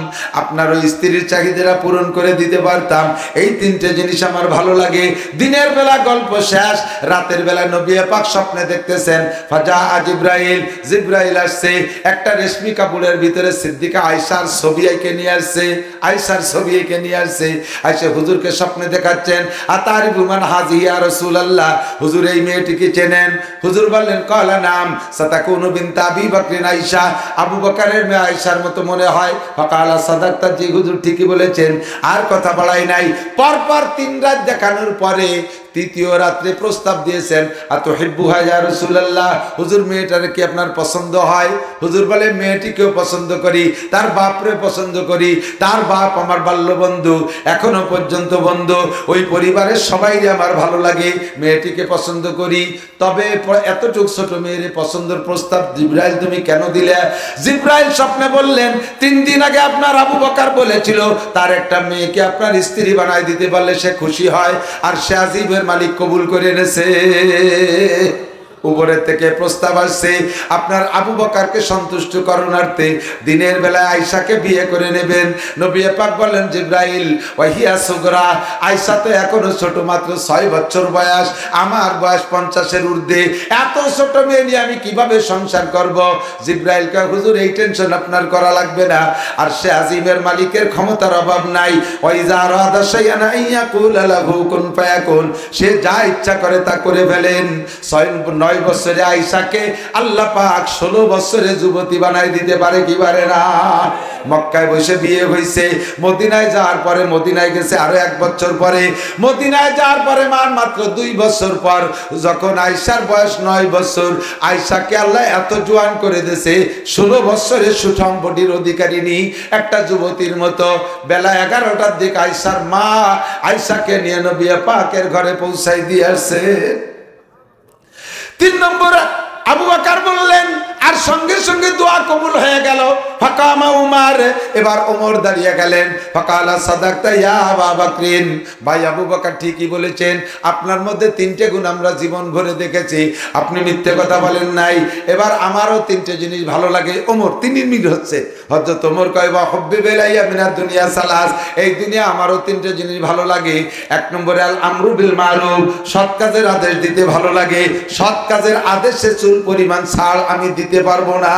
আপনার ওই স্ত্রীর চাহিদাটা পূরণ করে দিতে পারতাম। এই 3টে জিনিস আমার ভালো লাগে। দিনের বেলা গল্প শেষ, রাতের বেলা নবী পাক স্বপ্নে দেখতেছেন ফাজা জিবরাইল, জিবরাইল আসছে, একটা রেশমি কাপড়ের ভিতরে সিদ্দিকা আয়েশার ছবি এঁকে নিয়ে আসছে, আয়েশার ছবি এঁকে নিয়ে আসছে। আয়েশা হুজুরকে স্বপ্নে দেখাচ্ছেন, আতারিফু মান হাযি ইয়া রাসূলুল্লাহ, হুজুর এই মেয়েটিকে চেনেন? হুজুর বললেন কালা নাম সাতাকুনু বিনত আবি বকর আয়েশা, আবু বকরের মেয়ে আয়েশার মতো মনে হয়। ফাকালা সাদাকতা, জি হুজুর ঠিকই বলেছেন। আর কথা বাড়াই নাই, পরপর 3 রাত দেখানোর পরে 3য় রাত্রে প্রস্তাব দিয়েছেন, আতুহিব্বুহা ইয়া রাসূলুল্লাহ, হুজুর মেয়েটারে কি আপনার পছন্দ হয়? হুজুর বলে মেয়েটিকেও পছন্দ করি, তার বাপরে পছন্দ করি, তার বাপ আমার বাল্য বন্ধু, এখনো পর্যন্ত বন্ধু, ওই পরিবারের সবাইরে আমার ভালো লাগে, মেয়েটিকে পছন্দ করি। তবে এতটুক ছোট মেয়ের পছন্দের প্রস্তাব জিবরাইল তুমি কেন দিলে? জিবরাইল স্বপ্নে বললেন 3 দিন আগে আপনার আবু বকর বলেছিল তার একটা মেয়েকে আপনার স্ত্রী বানায় দিতে পারলে সে খুশি হয়, আর সে আজিবের মালিক কবুল করে এনেছে। উপরের থেকে প্রস্তাব আসছে আপনার আবু বকরকে সন্তুষ্ট করণার্থে দিনের বেলায় আয়েশাকে বিয়ে করে নেবেন। নবী পাক বললেন জিবরাইল ওয়াহিয়া সুগরা, আয়েশা তো এখনো ছোট, মাত্র 6 বছর বয়স, আমার বয়স 50-এর ঊর্ধ্বে, এত ছোট মেয়ে নিয়ে আমি কিভাবে সংসার করব? জিবরাইল কয় হুজুর এই টেনশন আপনার করা লাগবে না, আর সে আজিমের মালিকের ক্ষমতার অভাব নাই। ওয়াইজা রাদা শাইআন আইয়াকুল লাহু কুন ফায়াকুন, সে যা ইচ্ছা করে তা করে ফেলেন। 9 বছরে আয়েশাকে আল্লাহ পাক 16 বছরে যুবতী বানাই দিতে পারে কি পারে না? মক্কায় বসে বিয়ে হয়েছে, মদিনায় যাওয়ার পরে, মদিনায় গেছে আরো 1 বছর পরে, মদিনায় যাওয়ার পরে মাত্র 2 বছর পর যখন আয়েশার বয়স 9 বছর, আয়েশাকে আল্লাহ এত জোয়ান করে দিয়েছে, 16 বছরে সুঠাম বডির অধিকারিণী একটা যুবতীর মতো। বেলা 11টার দিকে আয়েশার মা আয়েশাকে নিয়ে নবী পাকের ঘরে পৌঁছাই দিয়ে আসছে। 3 নম্বর আবু বকর বললেন আর সঙ্গে সঙ্গে দোয়া কবুল হয়ে গেল। ফাকামা উমার, এবার ওমর দাঁড়িয়ে গেলেন। ফাকালা সাদাকতা ইয়া আবু বকরিন, ভাই আবু বকর ঠিকই বলেছেন, আপনার মধ্যে তিনটে গুণ আমরা জীবন ভরে দেখেছি, আপনি মিথ্যে কথা বলেন নাই। এবার আমারও তিনটে জিনিস ভালো লাগে। ওমর তিনি মিল হচ্ছে, হযরত ওমর কয় ওয়া হুব্বিবা ইলাইয়া মিনাদ দুনিয়া সালাস, এই দুনিয়া আমারও তিনটে জিনিস ভালো লাগে। এক নম্বরে আল আমরু বিল মারুফ, সৎ কাজের আদেশ দিতে ভালো লাগে। সৎ কাজের আদেশে চুল পরিমাণ ছাড় আমি দিতে পারবো না,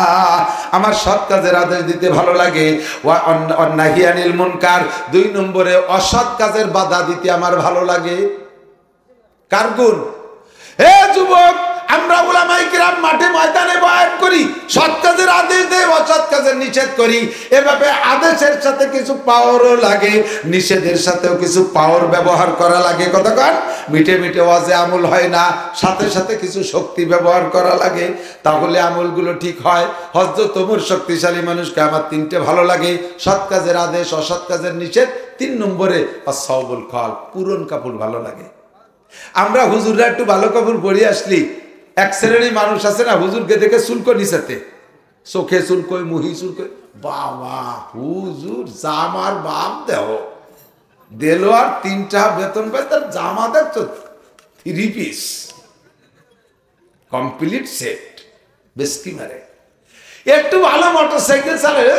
আমার সৎ কাজের আদেশ দিতে ভালো লাগে। ওয়া নাহি আনিল মুনকার, দুই নম্বরে অসৎ কাজের বাধা দিতে আমার ভালো লাগে। কার গুণ? হে যুবক, আমরা উলামায়ে কিরাম মাঠে ময়দানে বয়ান করি, সৎ কাজের আদেশ দেই, অসৎ কাজের নিষেধ করি। এভাবে আদেশের সাথে কিছু পাওয়ারও লাগে, নিষেধের সাথেও কিছু পাওয়ার ব্যবহার করা লাগে। কতক্ষণ মিটে মিটে ওয়াজে আমল হয় না, সাথে সাথে কিছু শক্তি ব্যবহার করা লাগে, তাহলে আমলগুলো ঠিক হয়। হযরত ওমর শক্তিশালী মানুষকে আমার তিনটে ভালো লাগে, সৎ কাজের আদেশ, অসৎ কাজের নিষেধ। তিন নম্বরে আস-সাওবুল খাল, পুরন কাপড় ভালো লাগে। আমরা হুজুররা একটু ভালো কাপড় পরে আসলি, এক শ্রেণীর মানুষ আছে না, হুজুরকে দেখে চুলকো নিচেতে, চোখে চুলকোয়, মুহি চুলকোয়, বাবা হুজুর জামার বাপ দেহ দিল, আর তিনটা বেতন পায়, তার জামা দেখছো 3 পিস কমপ্লিট সেট, বেশকি মারে। একটু ভালো মোটর সাইকেল চালায়,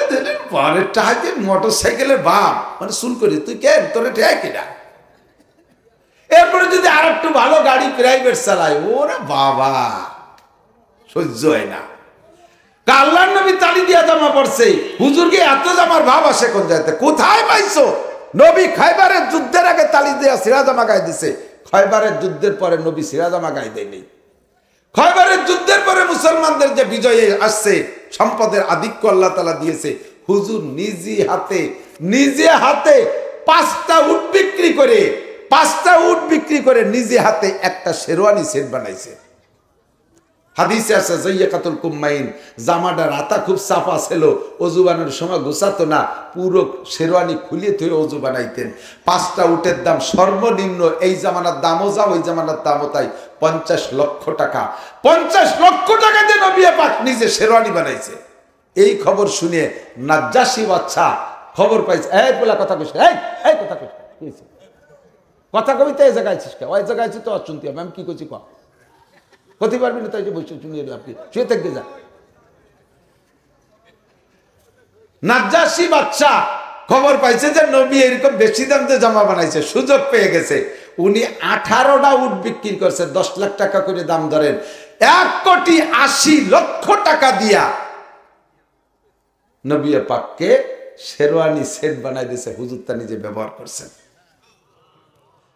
পরের টাকা মোটর সাইকেলের বাপ, মানে চুল করি, তুই কে তোরে ঠেয়া কিনা। এরপরে যদি আর একটু ভালো গাড়ি প্রাইভেট চালায়, ওরে বাবা সহ্য হয় না। আল্লাহর নবী তালি দিয়া জামা পড়ছে, হুজুরকে এত জামার ভাব আসে কোন জায়গাতে, কোথায় পাইছো? নবী খাইবারের যুদ্ধের আগে তালি দিয়া সিরা জামা গায়ে দিছে, খাইবারের যুদ্ধের পরে নবী সিরা জামা গায়ে দেয়নি। খাইবারের যুদ্ধের পরে মুসলমানদের যে বিজয় আসছে, সম্পদের আধিক্য আল্লাহ তাআলা দিয়েছে, হুজুর নিজে হাতে 5টা উট বিক্রি করে নিজে হাতে একটা শেরওয়ানি সেট বানাইছে। হাদিসে আছে যায়কাতুল কুম্মাইন, জামাটা রাতা খুব সাফা ছিল, ওযু বানানোর সময় গোছাতো না, পুরো শেরওয়ানি খুলিয়ে থুয়ে ওযু বানাইতেন। 5টা উটের দাম সর্বনিম্ন, এই জামানার দামও যা ওই জামানার দামও তাই, 50 লক্ষ টাকা। 50 লক্ষ টাকা দিয়ে নবী পাক নিজে শেরওয়ানি বানাইছে। এই খবর শুনে নাজ্জাশী বাদশা খবর পাইছে, এই পোলা কথা কইছ, এই কথা কইছ, কথা কবিতা এই জায়গায় আছিস, ওই জায়গায় আছি তো অচুনতি হবে, আমি কি করছি ক হতে পারবি না, তাই যে বসে শুনিয়ে আপনি শুয়ে থাকবে যা। নাজ্জাশী বাদশা খবর পাইছে যে নবী এরকম বেশি দাম দিয়ে জামা বানাইছে, সুযোগ পেয়ে গেছে। উনি 18টা উট বিক্রি করছে, 10 লাখ টাকা করে দাম ধরেন, 1,80,00,000 টাকা দিয়া নবী পাককে শেরওয়ানি সেট বানাই দিয়েছে, হুজুর তা নিজে ব্যবহার করছেন।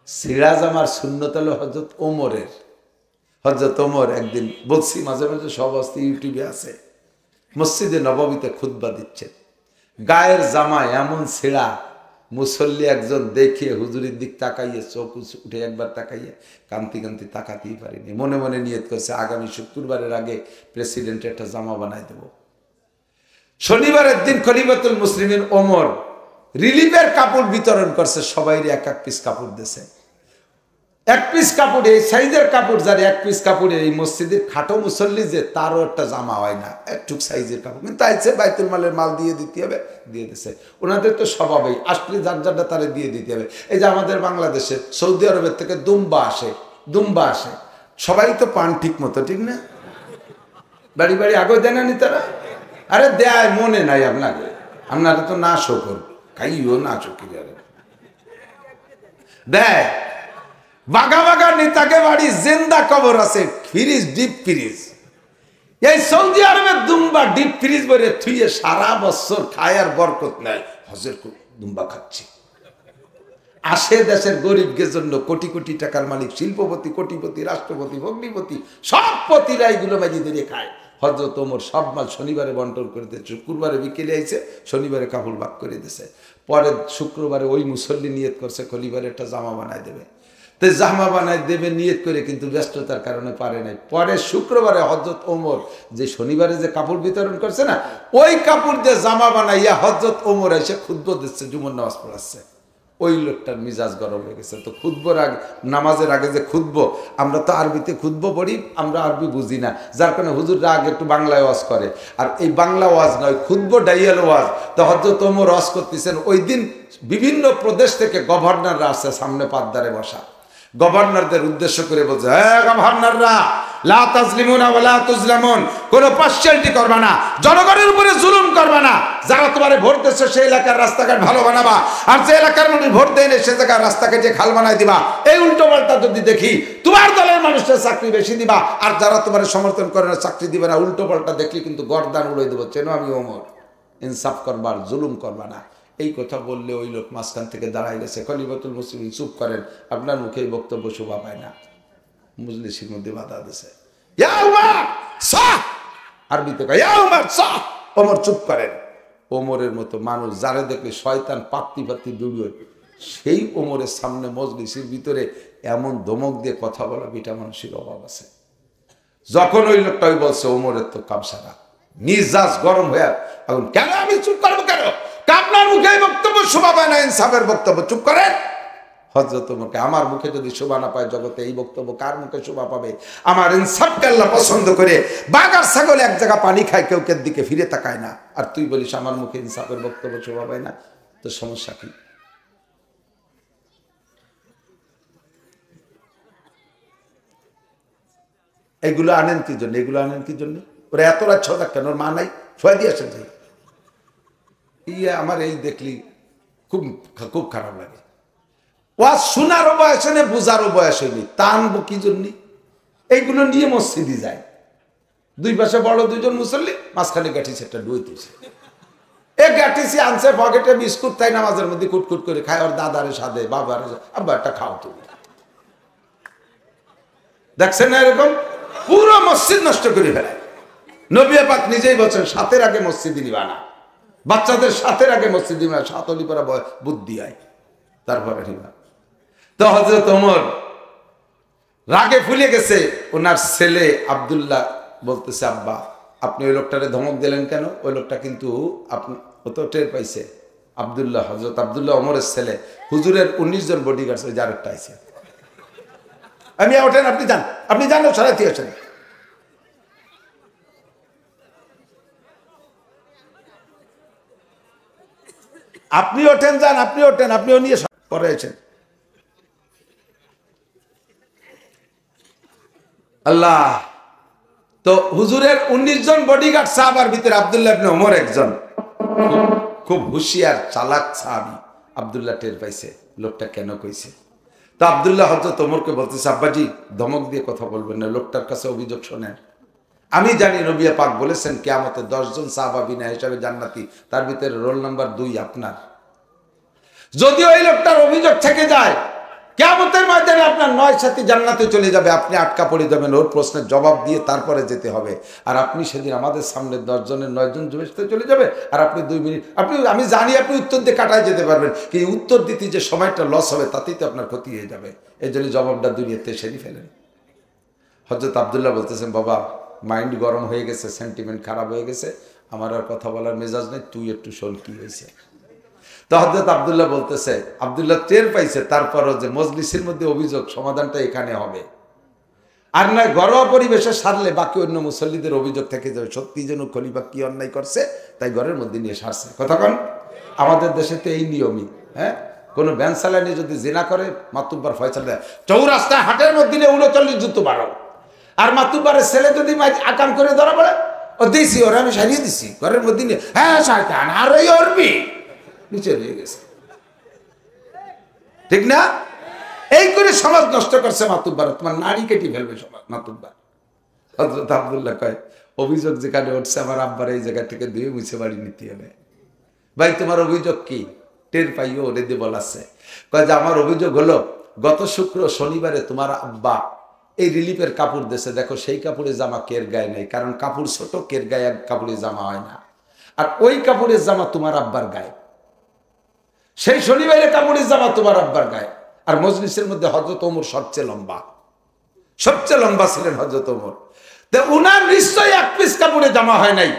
সিরা জামার সুন্নত হলো হযরত ওমরের। হযরত ওমর একদিন, বলছি মাঝে মাঝে সব অস্তি ইউটিউবে আছে, মসজিদে নববীতে খুতবা দিচ্ছেন, গায়ের জামা এমন ছেঁড়া, মুসল্লি একজন দেখে হুজুরের দিক তাকাইয়ে, চোখ উঠে একবার তাকাইয়ে কান্তি কান্তি তাকাতেই পারিনি, মনে মনে নিয়ত করছে আগামী শুক্রবারের আগে প্রেসিডেন্টের একটা জামা বানাই দেব। শনিবারের দিন খলিফাতুল মুসলিমিন ওমর রিলিফের কাপড় বিতরণ করছে, সবাই এক এক পিস কাপড় দিয়েছে। 1 পিস কাপড়, এই সাইজের কাপড়, যার 1 পিস কাপড়ে এই মসজিদের খাটো মুসল্লি যে, তারও একটা জামা হয় না, একটু সাইজের কাপড়, কিন্তু আইছে বাইতুল মালের মাল দিয়ে দিতে হবে, দিয়ে দিছে। ওনাদের তো স্বভাবেই আসলে যার যারটা তারে দিয়ে দিতে হবে। এই যে আমাদের বাংলাদেশে সৌদি আরবের থেকে দুম্বা আসে, সবাই তো পান ঠিক মতো, ঠিক না? বাড়ি বাড়ি আগে দেয় না নি তারা? আরে দেয়, মনে নাই আপনারা তো না শোকর খাইও না চকি দেয়। বাঘা বাঘা নেতাকে বাড়ি জেন্দা কবর আছে, ফ্রিজ, ডিপ ফ্রিজ। এই সৌদি আরবের দুম্বা ডিপ ফ্রিজ ভরে থুইয়ে সারা বছর খায়, আর বরকত নাই। হজের দুম্বা খাচ্ছে, আসে দেশের গরিবদের জন্য কোটি কোটি টাকার মালিক, শিল্পপতি, কোটিপতি, রাষ্ট্রপতি, ভগ্নিপতি, সব পতিরা এইগুলো মাঝি দিয়ে খায়। হযরত ওমর সব মাল শনিবারে বন্টন করে দিয়েছে, শুক্রবারে বিকেলে আইছে, শনিবারে কাপড় ভাগ করে দিয়েছে। পরে শুক্রবারে ওই মুসল্লি নিয়ত করছে খলিফার একটা জামা বানায় দেবে, তো জামা বানায় দেবে নিয়ত করে, কিন্তু ব্যস্ততার কারণে পারে নাই। পরে শুক্রবারে হযরত ওমর যে শনিবারে যে কাপড় বিতরণ করছে না, ওই কাপড় দিয়ে জামা বানাইয়া হযরত ওমর এসে খুতবা দিচ্ছে, জুমার নামাজ পড়াচ্ছে। ওই লোকটার মিজাজ গরম হয়ে গেছে। তো খুতবার আগে, নামাজের আগে যে খুতবো, আমরা তো আরবিতে খুতবো পড়ি, আমরা আরবি বুঝি না, যার কারণে হুজুররা আগে একটু বাংলায় ওয়াজ করে। আর এই বাংলা ওয়াজ নয়, খুতবো ডাইয়াল ওয়াজ। তো হযরত ওমর ওয়াজ করতেছেন। ওই দিন বিভিন্ন প্রদেশ থেকে গভর্নররা আসছে সামনে পাদ্দারে বসা। গভর্নরদের উদ্দেশ্য করে বলছে, হ্যাঁ গভর্নররা, লা তাজলিমুনা ওয়া লা তুজলামুন, কোনো পার্সিয়ালিটি করবা না, জনগণের উপরে জুলুম করবা না। যারা তোমারে ভোট দিচ্ছে সেই এলাকার রাস্তাঘাট ভালো বানাবা, আর যে এলাকার মানুষ ভোট দেয় না সে জায়গার রাস্তাঘাটে খাল বানাই দিবা। এই উল্টো পাল্টা যদি দেখি, তোমার দলের মানুষের চাকরি বেশি দিবা, আর যারা তোমার সমর্থন করে না চাকরি দিবে না। উল্টো পাল্টা দেখলি কিন্তু গর্দান উড়াই দেবো। চেনো আমি ওমর, ইনসাফ করবার, জুলুম করবা না। এই কথা বললে ওই লোক মাঝখান থেকে দাঁড়াই গেছে। খলিফাতুল মুসলিমিন, চুপ করেন, আপনার মুখে এই বক্তব্য শোভা পায় না। মজলিসের মধ্যে বাধা দিছে, ইয়া উমর সাহ, আরবিতে কয় ইয়া উমর সাহ। ওমর চুপ করেন। ওমরের মতো মানুষ যারা দেখলে শয়তান পাত্তি পাত্তি ডুবে, সেই ওমরের সামনে মজলিসের ভিতরে এমন ধমক দিয়ে কথা বলা বিটা মানুষের অভাব আছে। যখন ওই লোকটা ওই বলছে, ওমরের তো কামসারা মিজাজ গরম হয়ে, এখন কেন আমি চুপ করবো কেন? আপনার মুখে বক্তব্য শোভা পায় না, ইনসাফের বক্তব্য, চুপ করেন। হযরত ওমরকে, আমার মুখে যদি শোভা না পায় জগতে, এই বক্তব্য কার মুখে শোভা পাবে? আমার ইনসাফকে আল্লাহ পছন্দ করে। বাগার ছাগল এক জায়গা পানি খায়, কেউ কের দিকে ফিরে তাকায় না, আর তুই বলিস আমার মুখে ইনসাফের বক্তব্য শোভা পায় না। তো সমস্যা কি? এগুলো আনেন কি জন্য? এগুলো আনেন কি জন্য? ওরা এত রাত ছটা কেন? ওর মা নাই, ছয় দিয়ে আসেন। আমার এই দেখলি খুব খুব খারাপ লাগে। ওয়াজ শোনারও বয়স নেই, বুঝারও বয়স হয়নি, টানবো কি জন্য? এইগুলো নিয়ে মসজিদে যায়, দুই পাশে বড় দুইজন মুসল্লি, মাঝখানে গাঠিছে একটা ডুইতেছে। এ গাঠিছি আনছে পকেটে বিস্কুট, তাই নামাজের মধ্যে কুটকুট করে খায়। ওর দাদারে সাথে বাবারে, আব্বা একটা খাও তুমি। দেখছেন না এরকম? পুরো মসজিদ নষ্ট করে ফেলায়। নবী পাক নিজেই বলছেন, সাতের আগে মসজিদ নিবা না, বাচ্চাদের সাথের আগে মসজিদ নিবা, সাত অলি পরা বুদ্ধি হয়, তারপরে নিবা। তো হযরত ওমর রাগে ফুলে গেছে। ওনার ছেলে আব্দুল্লাহ বলতেছে, আব্বা আপনি ওই লোকটারে ধমক দিলেন কেন? ওই লোকটা কিন্তু ও তো টের পাইছে। আব্দুল্লাহ, হযরত আব্দুল্লাহ ওমরের ছেলে, হুজুরের 19 জন বডিগার্ড, ওই যারেরটা আইছে। আমি ওঠেন, আপনি যান, আপনি যান, সারাতে আসেন। আপনি ওঠেন, যান, আপনি ওঠেন, আপনিও নিয়ে পড়েছেন। আল্লাহ। তো হুজুরের 19 জন বডিগার্ড সাহাবার ভিতরে আব্দুল্লাহ ইবনে ওমর একজন। খুব হুঁশিয়ার চালাক সাহাবী। আব্দুল্লাহ টের পাইছে লোকটা কেন কইছে। তো আব্দুল্লাহ হযরত ওমরকে বলতেছে, আব্বাজি ধমক দিয়ে কথা বলবেন না, লোকটার কাছে অভিযোগ শোনেন। আমি জানি নবী পাক বলেছেন কিয়ামতে 10 জন সাহাবা বিনা হিসাবে জান্নাতি, তার ভিতরে রোল নাম্বার 2 আপনার। যদি ওই লোকটার অভিযোগ থেকে যায়, কিয়ামতের ময়দানে আপনার 9 সাথী জান্নাতে চলে যাবে, আপনি আটকা পড়ে যাবেন। ওর প্রশ্নের জবাব দিয়ে তারপরে যেতে হবে। আর আপনি সেদিন আমাদের সামনে 10 জনের 9 জন জুবেশতে চলে যাবে, আর আপনি 2 মিনিট, আমি জানি আপনি উত্তর দিয়ে কাটায় যেতে পারবেন, কিন্তু উত্তর দিতে যে সময়টা লস হবে তাতেই তো আপনার ক্ষতি হয়ে যাবে। এই জন্য জবাবটা দুনিয়াতে সেরে ফেলেন। হযরত আব্দুল্লাহ বলতেছেন, বাবা মাইন্ড গরম হয়ে গেছে, সেন্টিমেন্ট খারাপ হয়ে গেছে, আমার আর কথা বলার মেজাজ নেই, তুই একটু শোন কি হয়েছে। তো হযরত আব্দুল্লাহ বলতেছে, আব্দুল্লাহ টের পাইছে তারপরও যে মজলিসের মধ্যে অভিযোগ সমাধানটা এখানে হবে, আর নয় ঘরোয়া পরিবেশে সারলে বাকি অন্য মুসল্লিদের অভিযোগ থেকে যাবে। সত্যি যেন খলিফা কি অন্যায় করছে, তাই ঘরের মধ্যে নিয়ে সারছে। কথা কন, আমাদের দেশে তো এই নিয়মই। হ্যাঁ, কোনো ভ্যান চালানি যদি জিনা করে, মাতুব্বার ফয়সালা দেয়, চৌরাস্তায় হাটের মধ্যে নিয়ে 39 জুতো বাড়াও। আর মাতুব্বারের ছেলে যদি আকাম করে ধরা পড়ে, ও দিছি ওরা, আমি সারিয়ে দিছি ঘরের মধ্যে নিয়ে, হ্যাঁ শয়তান আর ওই অরবি নিচে রয়ে গেছে। ঠিক না? এই করে সমাজ নষ্ট করছে মাতুব্বার, তোমার নারী কেটে ফেলবে সমাজ মাতুব্বার। হযরত আব্দুল্লাহ কয়, অভিযোগ যেখানে উঠছে আমার আব্বার এই জায়গা থেকে ধুয়ে মুছে বাড়ি নিতে হবে। ভাই তোমার অভিযোগ কি? টের পাইও রেদে বলাচ্ছে। কয় যে আমার অভিযোগ হলো, গত শনিবারে তোমার আব্বা এই রিলিফের কাপড় দেশে, দেখো সেই কাপড়ের জামা কের গায়ে নেই, কারণ কাপড় ছোট, কের গায়ে এক কাপড়ের জামা হয় না। আর ওই কাপড়ের জামা তোমার আব্বার গায়ে, সেই শনিবারের কাপড়ের জামা তোমার আব্বার গায়ে। আর মজলিসের মধ্যে হযরত ওমর সবচেয়ে লম্বা ছিলেন হযরত ওমর। তো উনার নিশ্চয়ই 1 পিস কাপড়ে জামা হয় নাই,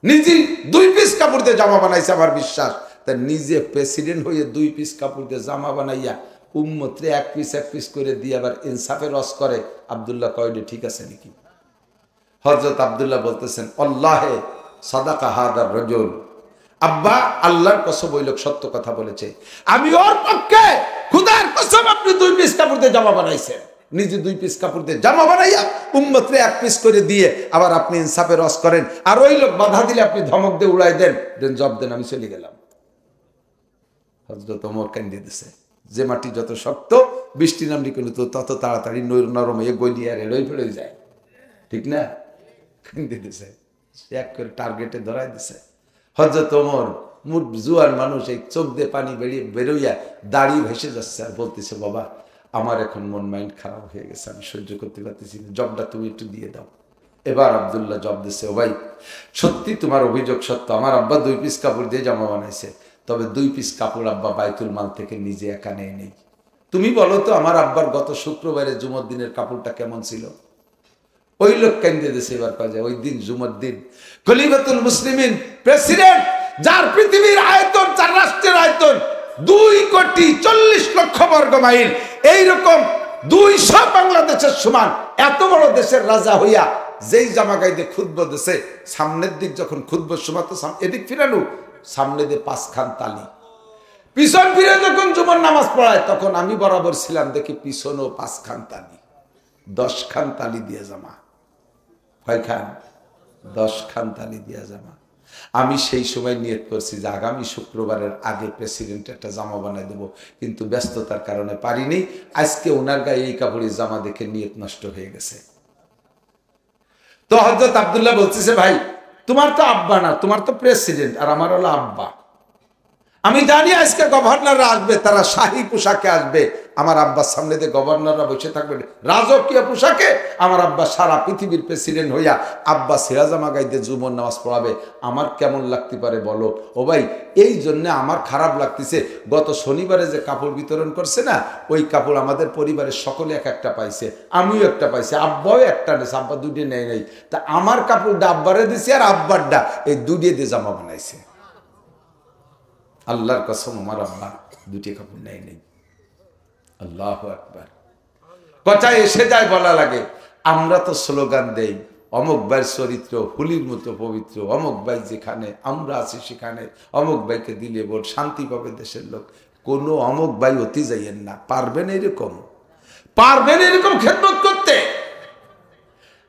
নিজে 2 পিস কাপড় দিয়ে জামা বানাইছে আমার বিশ্বাস। তা নিজে প্রেসিডেন্ট হয়ে 2 পিস কাপড় দিয়ে জামা বানাইয়া উম্মতরে এক পিস করে দিয়ে আবার ইনসাফের রস করে। আব্দুল্লাহ কয়ডে ঠিক আছে নাকি? হযরত আব্দুল্লাহ বলতেছেন আল্লাহে সাদাকা হাদার রাজুল, আব্বা আল্লাহর কসম ওই লোক সত্য কথা বলেছে, আমি ওর পক্ষে খোদার কসম আপনি 2 পিস কাপড় দিয়ে জামা বানাইছেন, নিজে 2 পিস কাপড় দিয়ে জামা বানাইয়া উম্মতরে এক পিস করে দিয়ে আবার আপনি ইনসাফের রস করেন, আর ওই লোক বাধা দিলে আপনি ধমক দিয়ে উড়াই দেন, জব দেন, আমি চলে গেলাম। হযরত ওমর কান্দিয়ে দিছে, যে মাটি যত শক্ত বৃষ্টি নামলি কিন্তু তত তাড়াতাড়ি নরম হয়ে গলিয়ে আর এড়ই ফেড়ে যায়, ঠিক না? কান্দিয়ে দিছে, এক করে টার্গেটে ধরাই দিছে। হযরত ওমর জুয়ান মানুষ, এই চোখ দিয়ে পানি বেরোইয়া দাড়ি ভেসে যাচ্ছে আর বলতেছে, বাবা আমার এখন মন মাইন্ড খারাপ হয়ে গেছে, আমি সহ্য করতে পারতেছি না, জবটা তুমি একটু দিয়ে দাও। এবার আব্দুল্লাহ জব দিছে, ও ভাই সত্যি তোমার অভিযোগ সত্য, আমার আব্বা 2 পিস কাপড় দিয়ে জামা বানাইছে, তবে 2 পিস কাপড় আব্বা বাইতুল মাল থেকে নিজে একা নেই নেই। তুমি বলো তো আমার আব্বার গত শুক্রবারে জুমার দিনের কাপড়টা কেমন ছিল? ওই লোক কেন্দ্রে দেশে এবার পাওয়া যায়, ওই দিন জুমার দিন খলিফাতুল মুসলিমিন প্রেসিডেন্ট, যার পৃথিবীর আয়তন, 4 রাষ্ট্রের আয়তন 2,40,00,000 বর্গ মাইল, এইরকম 200 বাংলাদেশের সমান এত বড় দেশের রাজা হইয়া যেই জামা গাইতে খুতবা দেশে, সামনের দিক যখন খুতবার সময় তো এদিক ফিরানো, সামনে দিয়ে 5 খান তালি, পিছন ফিরে যখন জুমার নামাজ পড়ায় তখন আমি বরাবর ছিলাম, দেখি পিছনও 5 খান তালি, 10 খান তালি দিয়ে জামা। কয় খান? 10 খান তালি দিয়া জামা। আমি সেই সময় নিয়ত করছি যে আগামী শুক্রবারের আগে প্রেসিডেন্ট একটা জামা বানাই দেবো, কিন্তু ব্যস্ততার কারণে পারিনি। আজকে ওনার গায়ে এই কাপড়ের জামা দেখে নিয়ত নষ্ট হয়ে গেছে। তো হযরত আব্দুল্লাহ বলতেছে, ভাই তোমার তো আব্বা না, তোমার তো প্রেসিডেন্ট, আর আমার হলো আব্বা। আমি জানি আজকে গভর্নররা আসবে, তারা শাহী পোশাকে আসবে, আমার আব্বার সামনে দিয়ে গভর্নররা বসে থাকবে রাজকীয় পোশাকে, আমার আব্বা সারা পৃথিবীর প্রেসিডেন্ট হইয়া আব্বা সিরাজামা গাইতে জুমার নামাজ পড়াবে, আমার কেমন লাগতে পারে বলো? ও ভাই এই জন্য আমার খারাপ লাগতেছে, গত শনিবারে যে কাপড় বিতরণ করছে না, ওই কাপড় আমাদের পরিবারের সকলে এক একটা পাইছে, আমিও একটা পাইছি, আব্বাও একটা নেছে, আব্বা 2টে নেয় নাই, তা আমার কাপড়টা আব্বারে দিছে আর আব্বারটা এই 2টে দিয়ে জামা বানাইছে। আল্লাহর কসম আমার আব্বা 2টি কাপড় নেয় নেই। আল্লাহু আকবার। কথা এসে যায় বলা লাগে, আমরা তো স্লোগান দেই অমুক ভাইয়ের চরিত্র হুলির মতো পবিত্র, অমুক ভাই যেখানে আমরা আছি সেখানে অমুক ভাইকে দিলে ভোট শান্তি পাবে দেশের লোক। কোনো অমুক ভাই অতি যাইয়েন না, পারবেন এরকম খেদমত করতে?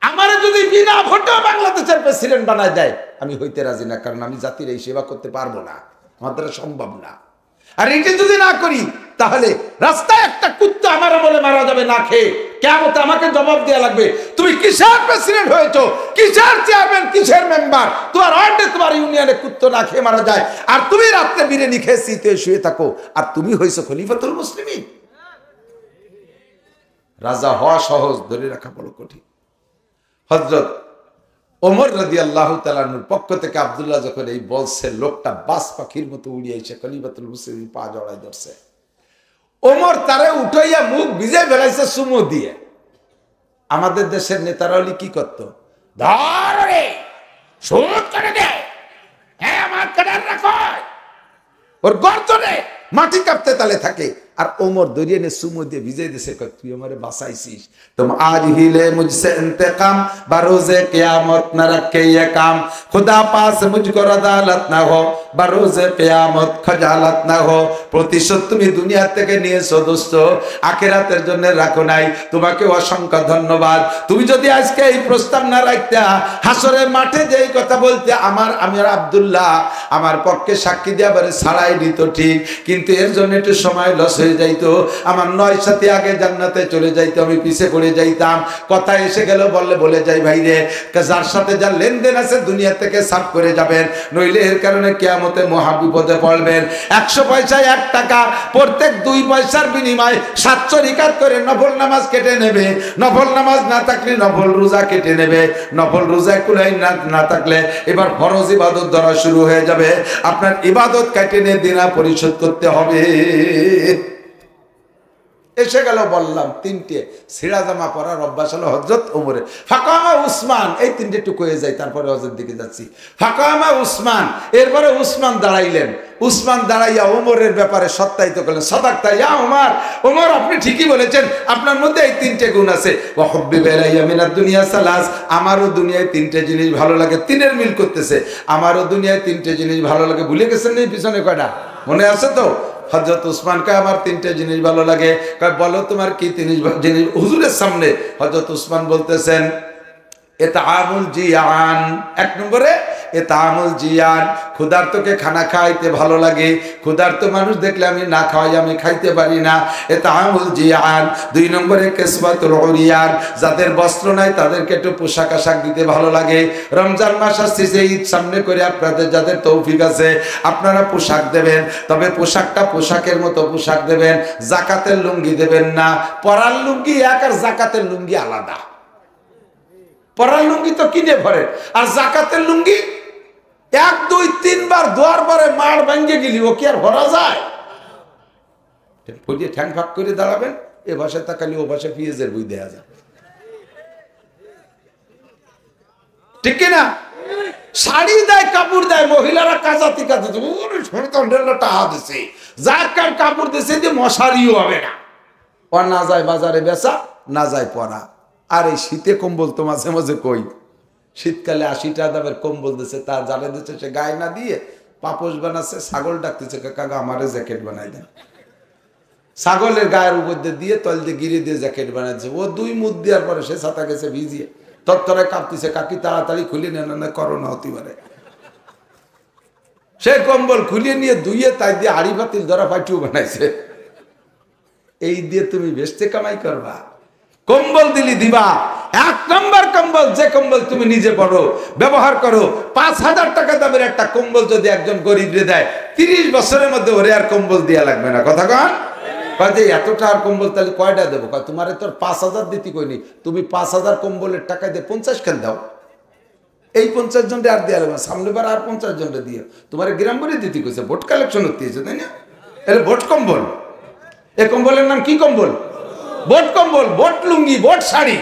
আমারে যদি বিনা ভোটে বাংলাদেশের প্রেসিডেন্ট বানায় দেয় আমি হইতে রাজি না, কারণ আমি জাতির এই সেবা করতে পারবো না, আমার দ্বারা সম্ভব না। আর এটা যদি না করি তাহলে রাস্তায় একটা কুত্তা আমার আমলে মারা যাবে না খেয়ে, কিয়ামতে আমাকে জবাব দেওয়া লাগবে, তুমি কিসের প্রেসিডেন্ট হয়েছো, কিসের চেয়ারম্যান, কিসের মেম্বার, তোমার ওয়ার্ডে তোমার ইউনিয়নে কুত্তা না খেয়ে মারা যায়, আর তুমি রাত্রে বিরিয়ানি খেয়ে শীতে শুয়ে থাকো, আর তুমি হয়েছো খলিফাতুল মুসলিমিন। রাজা হওয়া সহজ, ধরে রাখা বড় কঠিন। হযরত ওমর রাদিয়াল্লাহু তাআলা আনহুর পক্ষ থেকে আব্দুল্লাহ যখন এই বলছে, লোকটা বাস পাখির মতো উড়িয়ে এসে খলিফাতুল মুসলিমিন পা জড়াই ধরছে। ওমর তারে উঠাইয়া মুখ ভিজে ফেলাইছে চুমু দিয়ে। আমাদের দেশের নেতারা হলি কি করতো, ধরে শুট করে দে, আমার কাটার রাখো, ওর গর্জনে মাটি কাঁপতে তালে থাকে, আর ওমর দরিয়ে নে সুমো দিয়ে ভিজাই দিছে, তুই আমারে বাঁচাইছিস, तुम आज ही ले मुझसे इंतकाम, बरोज़े क़यामत न रखे ये काम, खुदा पास मुझको अदालत ना हो, बरोज़े क़यामत खजालत ना हो। প্রতিশোধ তুমি দুনিয়া থেকে নিয়েছো দোস্ত, আখিরাতের জন্য রাখো নাই। তোমাকে অসংখ্য ধন্যবাদ। তুমি যদি আজকে এই প্রস্তাব না রাখতা, হাসরের মাঠে যেই কথা বলতে আমি আব্দুল্লাহ আমার পক্ষে সাক্ষী দিয়ে আবার ছাড়াই দিত ঠিক, কিন্তু এর জন্য একটু সময় লস হয়ে যাইতো, আমার 9 সাথে আগে জান্নাতে চলে যাইতো, আমি পিছে পড়ে যাইতাম। কথা এসে গেল বলে যাই ভাই রে, যার সাথে যার লেনদেন আছে দুনিয়া থেকে সাফ করে যাবেন, নইলে এর কারণে কিয়ামতে মহা বিপদে পড়বেন। 100 পয়সায় 1 টাকা, প্রত্যেক 2 পয়সার বিনিময়ে 700 রিকাত করে নফল নামাজ কেটে নেবে, নফল নামাজ না থাকলে নফল রোজা কেটে নেবে, নফল রোজা কুলাই না থাকলে এবার ফরজ ইবাদত ধরা শুরু হয়ে যাবে। আপনার ইবাদত কেটে নিয়ে দিনা পরিশোধ করতে হবে। এসে গেল বললাম তিনটে ছিঁড়া জামা পরার অভ্যাস হলো হযরত ওমরের। ফাকামা উসমান, এই তিনটে একটু কয়ে যাই, তারপরে হযরত দিকে যাচ্ছি। ফাকামা উসমান, এরপরে উসমান দাঁড়াইলেন। উসমান দাঁড়াইয়া ওমরের ব্যাপারে সত্যায়িত করলেন, সাদাক্তা ইয়া ওমর, ওমর আপনি ঠিকই বলেছেন, আপনার মধ্যে এই তিনটে গুণ আছে। ওয়া হুব্বিবা ইলাইয়া মিনাদ দুনিয়া সালাস, আমারও দুনিয়ায় তিনটে জিনিস ভালো লাগে। তিনের মিল করতেছে, আমারও দুনিয়ায় তিনটে জিনিস ভালো লাগে। ভুলে গেছেন এই পিছনে কয়টা, মনে আছে তো? হযরত উসমান কয় আমার তিনটে জিনিস ভালো লাগে। কয় বলো তোমার কি জিনিস? হুজুরের সামনে হযরত উসমান বলতেছেন ইতআমুল জিয়ান, এক নম্বরে ইতআমুল জিয়ান, ক্ষুধার্তকে খানা খাইতে ভালো লাগে। ক্ষুধার্ত মানুষ দেখলে আমি না খাওয়াই, আমি খাইতে পারি না। ইতআমুল জিয়ান। দুই নম্বরে কিসওয়াতুল উরিয়ান, যাদের বস্ত্র নাই তাদেরকে একটু পোশাক আশাক দিতে ভালো লাগে। রমজান মাস আসছে, ঈদ সামনে করে আপনাদের যাদের তৌফিক আছে আপনারা পোশাক দেবেন, তবে পোশাকটা পোশাকের মতো পোশাক দেবেন। জাকাতের লুঙ্গি দেবেন না। পরার লুঙ্গি এক আর জাকাতের লুঙ্গি আলাদা। পরার লুঙ্গি তো কিনে ভরে, আর জাকাতের লুঙ্গি 1 2 3 বার দোয়ার পরে মার ভাঙ্গে গেলি ও কি আর ভরা যায়? ঠ্যাং ফাঁক করে দাঁড়াবেন, এ ভাষায় তাকালি ও ভাষায় পিঁয়াজের বই দেয়া যায়, ঠিক কিনা? শাড়ি দেয়, কাপড় দেয়, মহিলারা কাজাতি কাজাতি টাহা দিছে, যার কাপড় দিছে যে মশারিও হবে না। ও না যায় বাজারে বেচা, না যায় পরা। আর এই শীতে কম্বল তো মাঝে মাঝে কই, শীতকালে 80 টাকা দামের কম্বল দিচ্ছে, তা জানে দিচ্ছে সে গায়ে না দিয়ে পাপোশ বানাচ্ছে, ছাগল ডাকতেছে কাকা আমারে জ্যাকেট বানাই দেন। ছাগলের গায়ের উপর দিয়ে তল দিয়ে গিরে দিয়ে জ্যাকেট বানাচ্ছে। ও 2 মুদ দেওয়ার পরে সে ছাতা গেছে ভিজিয়ে, তত্তরে কাঁপতেছে, কাকি তাড়াতাড়ি খুলে নেন, না করোনা হতে পারে। সে কম্বল খুলিয়ে নিয়ে ধুইয়ে তাই দিয়ে হাড়ি পাতিল ধরা পাটিও বানাইছে। এই দিয়ে তুমি বেচতে কামাই করবা? কম্বল দিলি দিবা 1 নম্বর কম্বল, যে কম্বল তুমি নিজে পড়ো ব্যবহার করো। 5000 টাকা দামের একটা কম্বল যদি একজন গরিবরে দেয়, 30 বছরের মধ্যে ওরে আর কম্বল দেয়া লাগবে না। কথা কন? যে এতটা আর কম্বল তাহলে কয়টা দেবো? তোমারে তোর 5000 দিতে কইনি, তুমি 5000 কম্বলের টাকা দিয়ে 50 খান দাও। এই 50 জনটা আর দেওয়া লাগবে, সামনে বার আর 50 জনটা দিয়ে তোমার গ্রাম ভরে দিতে কইছে, ভোট কালেকশন হতে তাই না? এটা ভোট কম্বল। এই কম্বলের নাম কি কম্বল? ভোট কম্বল, ভোট লুঙ্গি, ভোট শাড়ি।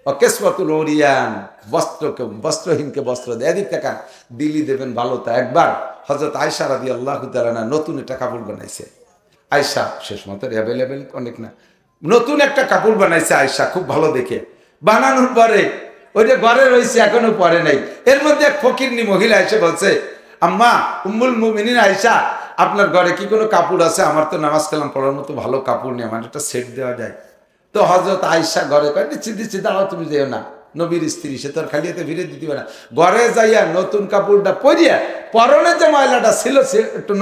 কিসওয়াতুল উরিয়ান, বস্ত্রহীনকে বস্ত্র দেয়। এদিক টাকা দিলি দেবেন ভালো। তা একবার হযরত আয়েশা রাদিয়াল্লাহু তাআলা নতুন একটা কাপড় বানাইছে। আয়েশা শেষ মতো অ্যাভেলেবেল অনেক না, নতুন একটা কাপড় বানাইছে আয়েশা, খুব ভালো দেখে। বানানোর পরে ওই যে ঘরে রয়েছে, এখনো পরে নাই। এর মধ্যে এক ফকিরনি মহিলা এসে বলছে, আম্মা উম্মুল মুমিনিন আয়েশা, আপনার ঘরে কি কোনো কাপড় আছে? আমার তো নামাজ কালাম পড়ার মতো ভালো কাপড় নেই, আমার একটা সেট দেওয়া যায়। তো হযরত আয়েশা ঘরে কয়, দিচ্ছি দাঁড়াও, তুমি যেও না, নবীর স্ত্রী, সে তোর খালি হাতে ফিরে দিতে পারে না। ঘরে যাইয়া নতুন কাপড়টা পরিয়া পরনে যে ময়লাটা ছিল সে একটু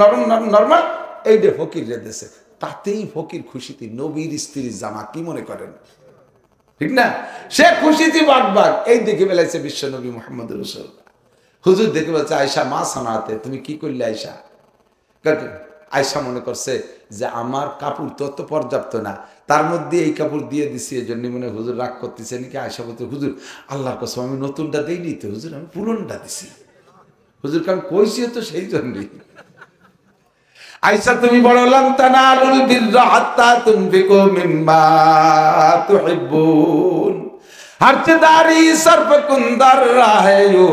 নরমাল এইটা ফকির রেঁধেছে, তাতেই ফকির খুশিতে। নবীর স্ত্রীর জামা কি মনে করেন, ঠিক না? সে খুশিতে বাগবাগ। এই দেখে বেলাইছে বিশ্ব নবী মুহাম্মদ রাসূলুল্লাহ। হুজুর দেখে বলছে, আয়েশা মা সানাতে, তুমি কি করলে আয়েশা? আয়েশা মনে করছে যে আমার কাপড় তো পর্যাপ্ত না, তার মধ্যে এই কাপড় দিয়ে দিছি, এই জন্য মনে হুজুর রাগ করতেছে নাকি। আয়েশা বলতে, হুজুর আল্লাহর কসম আমি নতুনটা দেইনি তো হুজুর, আমি পুরনটা দিছি। হুজুর কারণ কইছি তো সেই জন্যই। আয়েশা তুমি বড়, লান তানালুল বিররা হাত্তা তুনফিকু মিম্মা তুহিব্বুন, হরচদারি সরফ কুন্দর রাহেয়ু,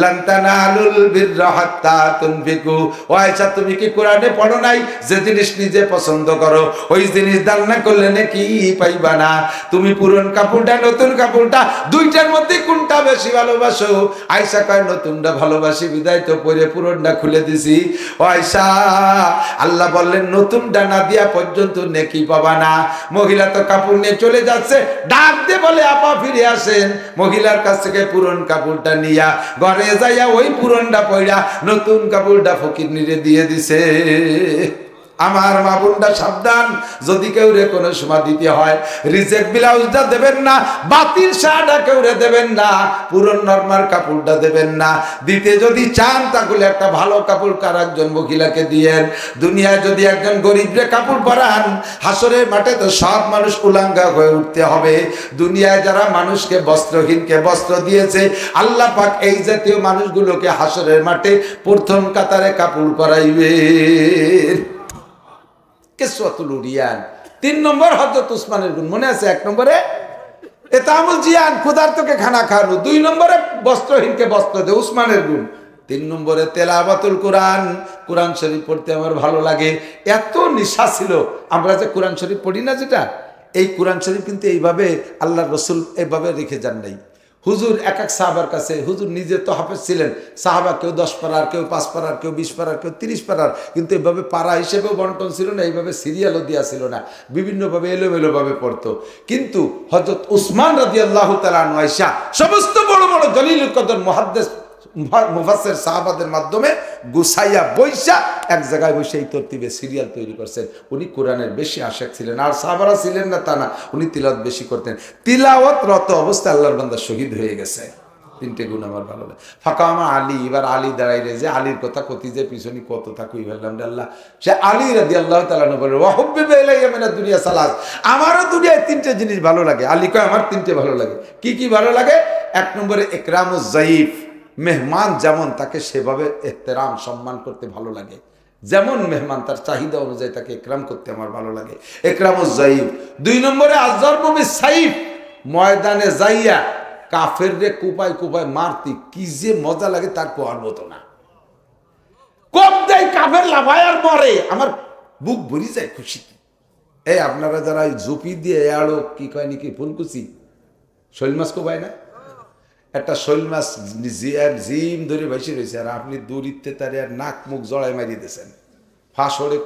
লান তানালুল বিররা হাত্তা তুনফিকু। ও আয়েশা তুমি কি কোরআনে পড়ো নাই, যে জিনিস নিজে পছন্দ করো ওই জিনিস দান না করলে নাকি পাইবা না? তুমি পুরন কাপড়টা নতুন কাপড়টা দুইটার মধ্যে কোনটা বেশি ভালোবাসো? আয়েশা কয় নতুনটা ভালোবাসি, বিদায় তো পরে পুরনটা খুলে দিছি। ও আয়েশা, আল্লাহ বললেন নতুনটা না দিয়া পর্যন্ত নেকি পাবা না। মহিলা তো কাপড় নিয়ে চলে যাচ্ছে, ডাক দিয়ে বলে আপা ফিরে আসেন। মহিলার কাছ থেকে পুরন কাপড়টা নিয়া ঘরে যাইয়া ওই পুরনটা পয়রা নতুন কাপড়টা ফকির নিরে দিয়ে দিছে। আমার মা বোনটা সাবধান, যদি কেউ রে কোনো সময় দিতে হয় রিজেক্ট ব্লাউজটা দেবেন না, বাতিল শাড়িটা কেউ রে দেবেন না, পুরন নরমাল কাপড়টা দেবেন না। দিতে যদি চান তাহলে একটা ভালো কাপড় কার একজন মহিলাকে দিয়েন। দুনিয়ায় যদি একজন গরিবরে কাপড় পরান, হাসরের মাঠে তো সব মানুষ উলাঙ্গা হয়ে উঠতে হবে। দুনিয়ায় যারা মানুষকে বস্ত্রহীনকে বস্ত্র দিয়েছে, আল্লাহ পাক এই জাতীয় মানুষগুলোকে হাসরের মাঠে প্রথম কাতারে কাপড় পরাইবে। কিসওয়াতুল উরিয়ান। 3 নম্বর হযরত উসমানের গুণ মনে আছে? 1 নম্বরে ইতামুল জিয়ান, ক্ষুধার্তকে খানা খাওয়ানো। 2 নম্বরে বস্ত্রহীনকে বস্ত্র দে, উসমানের গুণ। 3 নম্বরে তেলাওয়াতুল কোরআন, কোরআন শরীফ পড়তে আমার ভালো লাগে। এত নিশা ছিল। আমরা যে কোরআন শরীফ পড়ি না, যেটা এই কোরআন শরীফ কিন্তু এইভাবে আল্লাহর রাসূল এইভাবে রেখে যান নাই। হুজুর এক এক সাহাবার কাছে, হুজুর নিজে তো হাফেজ ছিলেন, সাহাবা কেউ 10 পারার, কেউ 5 পারার, কেউ 20 পারার, কেউ 30 পারার, কিন্তু এইভাবে পারা হিসেবেও বন্টন ছিল না, এইভাবে সিরিয়ালও দেওয়া ছিল না, বিভিন্নভাবে এলোমেলোভাবে পড়তো। কিন্তু হযরত উসমান রাদিয়াল্লাহু তাআলা আনহু আয়েশা সমস্ত বড় বড় দলিলুল কদর মুহাদ্দিস মুফাসসির সাহাবাদের মাধ্যমে গুছাইয়া বইসা এক জায়গায় বসে এই তরতিবে সিরিয়াল তৈরি করছেন। উনি কোরআনের বেশি আশিক ছিলেন, আর সাহাবারা ছিলেন না তা না, উনি তিলাওয়াত বেশি করতেন। তিলাওয়াতরত অবস্থায় আল্লাহর বান্দা শহীদ হয়ে গেছে। 3টে গুণ আমার ভালো লাগে। ফাকামা আলী, এবার আলী দাঁড়াইলে, যে আলীর কথা কতি যে পিছনে কত থাকুই বললাম আল্লাহ, সে আলী রাদিয়াল্লাহু তাআলা বলে ওয়া হুব্বিবা ইলাইয়া মিনাদ দুনিয়া সালাস, আমারও দুনিয়ায় 3টে জিনিস ভালো লাগে। আলী কয় আমার 3টে ভালো লাগে। কি কি ভালো লাগে? 1 নম্বরে ইকরামুজ যায়ীফ, মেহমান যেমন তাকে সেভাবে এহতেরাম সম্মান করতে ভালো লাগে, যেমন মেহমান তার চাহিদা অনুযায়ী তাকে ইকরাম করতে আমার ভালো লাগে, ইকরামুজ যায়ীফ। 2 নম্বরে আযযারবু বিস-সাইফ, ময়দানে যাইয়া কাফেররে কুপায় কুপায় মারতি কি যে মজা লাগে তার কোয়ার মতো না। কোপ দেয় কাফের লাফায় আর মরে, আমার বুক ভরি যায় খুশিতে। এই আপনারা যারা জুপি দিয়ে আড়ো কি কয় নাকি ফুলকুচি, শৈল মাছ কোপায় না, একটা শৈল মাছ জিম ধরে বেশি রয়েছে, আর আপনি দূরিতে তার আর নাক মুখ জড়াই মারিয়ে দিয়েছেন, ফাঁসড়ে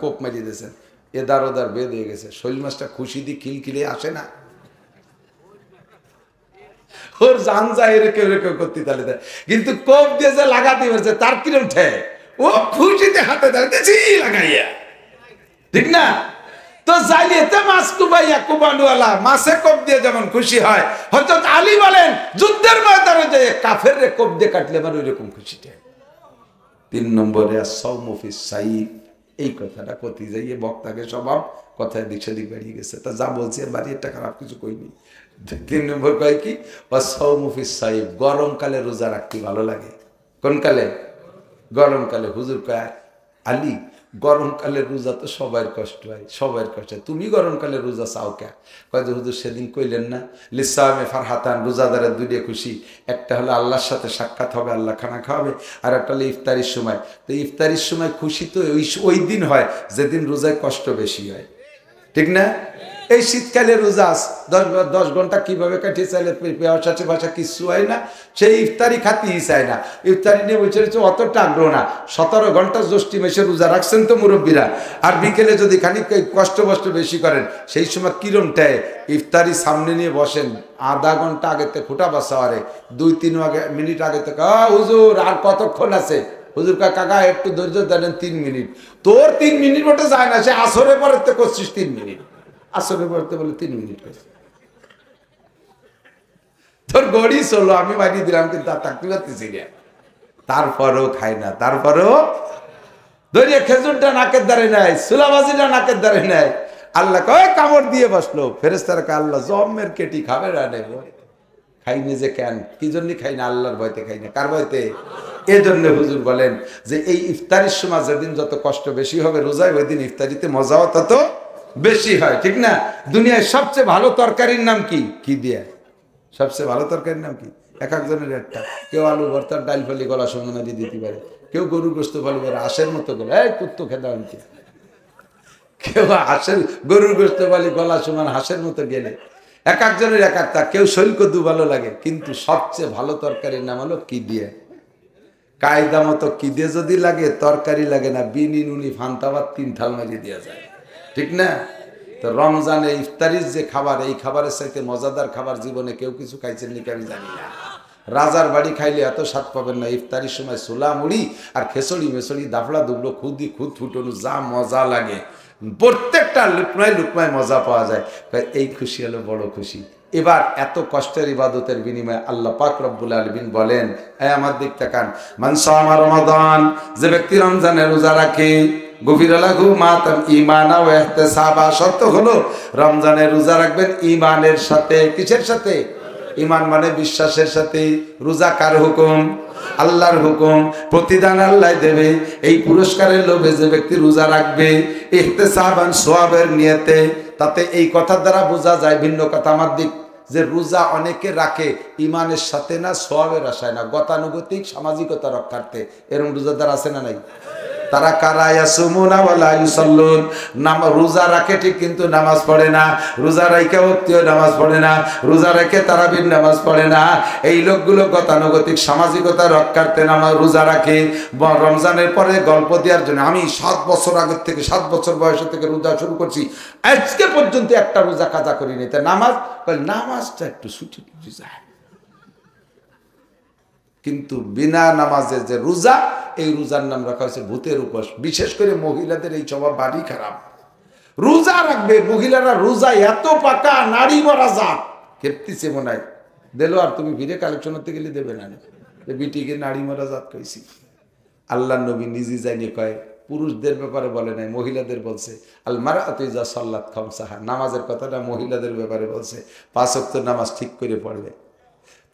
কোপ মারিয়ে দিয়েছেন, এদার ওদার বেদ হয়ে গেছে। শৈল মাছটা খুশি দিয়ে খিলখিলে আসে না, ওর জান যায় এরকম এরকম করতে তাহলে, কিন্তু কোপ দিয়ে যে লাগাতে পারছে তার কিরম ঠে, ও খুশিতে হাতে দাঁড়িয়েছি লাগাইয়া, ঠিক না? তো জাইলিয়াতে মাছ কুবাইয়া কুবানুয়ালা মাছে কোপ দিয়ে যেমন খুশি হয়, হযরত আলী বলেন যুদ্ধের ময়দানে যে কাফেররে কোপ দিয়ে কাটলে আমার ওইরকম খুশিটা। 3 নম্বরে আস-সাওমু ফিস-সাইফ, এই কথাটা কতি যাইয়ে বক্তাকে স্বভাব কথায় দিক সেদিক বেরিয়ে গেছে। তা যা বলছি বাড়ি একটা খারাপ কিছু কইনি। 3 নম্বর কয় কি? আস-সাওমু ফিস-সাইফ, গরমকালে রোজা রাখতে ভালো লাগে। কোন কালে? গরমকালে। হুজুর কয় আলী গরমকালে রোজা তো সবার কষ্ট হয়, সবার কষ্ট হয়, তুমি গরমকালে রোজা চাও কে? কয় যে হুজুর সেদিন কইলেন না লিসামে ফারহাতান, রোজাদারের 2টা খুশি, একটা হলো আল্লাহর সাথে সাক্ষাৎ হবে, আল্লাহ খানা খাওয়াবে, আর একটা হলো ইফতারির সময়। তো ইফতারির সময় খুশি তো ওই দিন হয় যেদিন রোজায় কষ্ট বেশি হয়, ঠিক না? এই শীতকালে রোজা 10 ঘন্টা কিভাবে কাটিয়ে চাইলে পেয়াশাচে ভাষা কিছু হয় না, সেই ইফতারি খাতেই চায় না, ইফতারি নিয়ে বসে রয়েছে, অতটা আগ্রহ না। 17 ঘন্টা জ্যৈষ্ঠী মাসে রোজা রাখছেন তো মুরব্বীরা, আর বিকেলে যদি খানিক কষ্ট বেশি করেন, সেই সময় কিরমটায় ইফতারি সামনে নিয়ে বসেন, আধা ঘন্টা আগে থেকে খুঁটা বাসা আরে 2-3 মিনিট আগে থেকে হুজুর আর কতক্ষণ আছে? হুজুর কাকা একটু ধৈর্য দেন, 3 মিনিট। তোর 3 মিনিট ওটা যায় না, সে আসরে পরে তো করছিস 3 মিনিট, আসরে পড়তে বলে 3 মিনিট করছে, তোর গড়ি চলো আমি বাড়িয়ে দিলাম, কিন্তু আর থাকতে পারতেছি না। তারপরেও খাই না, তারপরেও ধরিয়ে খেজুরটা নাকের দ্বারে নেয়, সুলাবাজিটা নাকের দ্বারে নেয়। আল্লাহ কয় কামড় দিয়ে বসলো, ফেরেশতারা কয় আল্লাহ জম্মের কেটি খাবে না নেব, খাইনি যে কেন, কি জন্য খাই না? আল্লাহর ভয়তে খাই না। কার ভয়তে? এই জন্য হুজুর বলেন যে এই ইফতারির সময় যেদিন যত কষ্ট বেশি হবে রোজায়, ওই দিন ইফতারিতে মজাও তত বেশি হয়, ঠিক না? দুনিয়ায় সবচেয়ে ভালো তরকারির নাম কি? কি দিয়ে? সবচেয়ে ভালো তরকারির নাম কি? এক একজনের একটা, কেউ আলু ভর্তার ডাল ফেলে গলা সঙ্গে মারি দিতে পারে, কেউ গরু গোস্ত ফেলে পারে হাঁসের মতো গলা, এই কুত্তো খেদা আনতে, কেউ হাঁসের গরুর গোস্ত বলে গলা সমান হাঁসের মতো গেলে, এক একজনের এক একটা, কেউ শৈল কদু ভালো লাগে, কিন্তু সবচেয়ে ভালো তরকারির নাম হলো কি দিয়ে। কায়দা মতো কি দিয়ে যদি লাগে, তরকারি লাগে না, বিনি নুনি ফান্তাবাদ 3 থাল মারিয়ে দেওয়া যায়, ঠিক না? তো রমজানে ইফতারির যে খাবার, এই খাবারের সাথে মজাদার খাবার জীবনে কেউ কিছু খাইছেন নাকি আমি জানি না। রাজার বাড়ি খাইলে এত স্বাদ পাবেন না। ইফতারির সময় ছোলা মুড়ি আর খেসড়ি মেসড়ি দাফলা দুবলো খুদ ফুটনো যা মজা লাগে, প্রত্যেকটা লুকমায় মজা পাওয়া যায়। এই খুশি হলো বড় খুশি। এবার এত কষ্টের ইবাদতের বিনিময়ে আল্লাহ পাক রব্বুল আলামিন বলেন, আমার দিক তাকান, মান সামা রমাদান, যে ব্যক্তি রমজানে রোজা রাখে, গফিরা লাহু মা তাম ঈমানা ওয়া ইহতিসাবা, শর্ত হলো রমজানে রোজা রাখবেন ঈমানের সাথে। কিসের সাথে? ঈমান মানে বিশ্বাসের সাথে। রোজা কার হুকুম? আল্লাহর হুকুম, প্রতিদান আল্লাহ দেবে। এই পুরস্কারের লোভে যে ব্যক্তি রোজা রাখবে ইহতিসাবান সওয়াবের নিয়তে, তাতে এই কথার দ্বারা বোঝা যায়, ভিন্ন কথা আমার দিক, যে রোজা অনেকে রাখে ইমানের সাথে না, সওয়াবের আশায় না, গতানুগতিক সামাজিকতা রক্ষার্থে। এরকম রোজাদার আছে না নাই? তারা কারা ইয়াসুমুনা ওয়ালা ইউসাল্লুন, রোজা রাখে ঠিক কিন্তু নামাজ পড়ে না, রোজা রাখে ওয়াক্তীয় নামাজ পড়ে না, রোজা রেখে তারাবির নামাজ পড়ে না। এই লোকগুলো গতানুগতিক সামাজিকতা রক্ষার্থে নামাজ রোজা রাখে। রমজানের পরে গল্প দেওয়ার জন্য, আমি 7 বছর আগের থেকে, 7 বছর বয়স থেকে রোজা শুরু করছি, আজকে পর্যন্ত একটা রোজা কাজা করিনি। তা নামাজটা একটু ছুটি যায়, কিন্তু বিনা নামাজে যে রোজা, এই রোজার নাম রাখা হয়েছে ভূতের উপোস। বিশেষ করে মহিলাদের এই স্বভাব বাড়ি খারাপ। রোজা রাখবে মহিলারা, রোজা এত পাকা, নারী মরা জাত খেপতিছে মনে হয়। দিল আর তুমি ফিরে কালেকশন করতে গেলে দেবে না, বিটিকে নারী মরা জাত কইছি। আল্লাহ নবী নিজে যাইনি কয়, পুরুষদের ব্যাপারে বলে নাই, মহিলাদের বলছে। আল মারআতু ইযা সাল্লাত খামসাহা, নামাজের কথাটা মহিলাদের ব্যাপারে বলছে। 5 ওয়াক্ত নামাজ ঠিক করে পড়বে,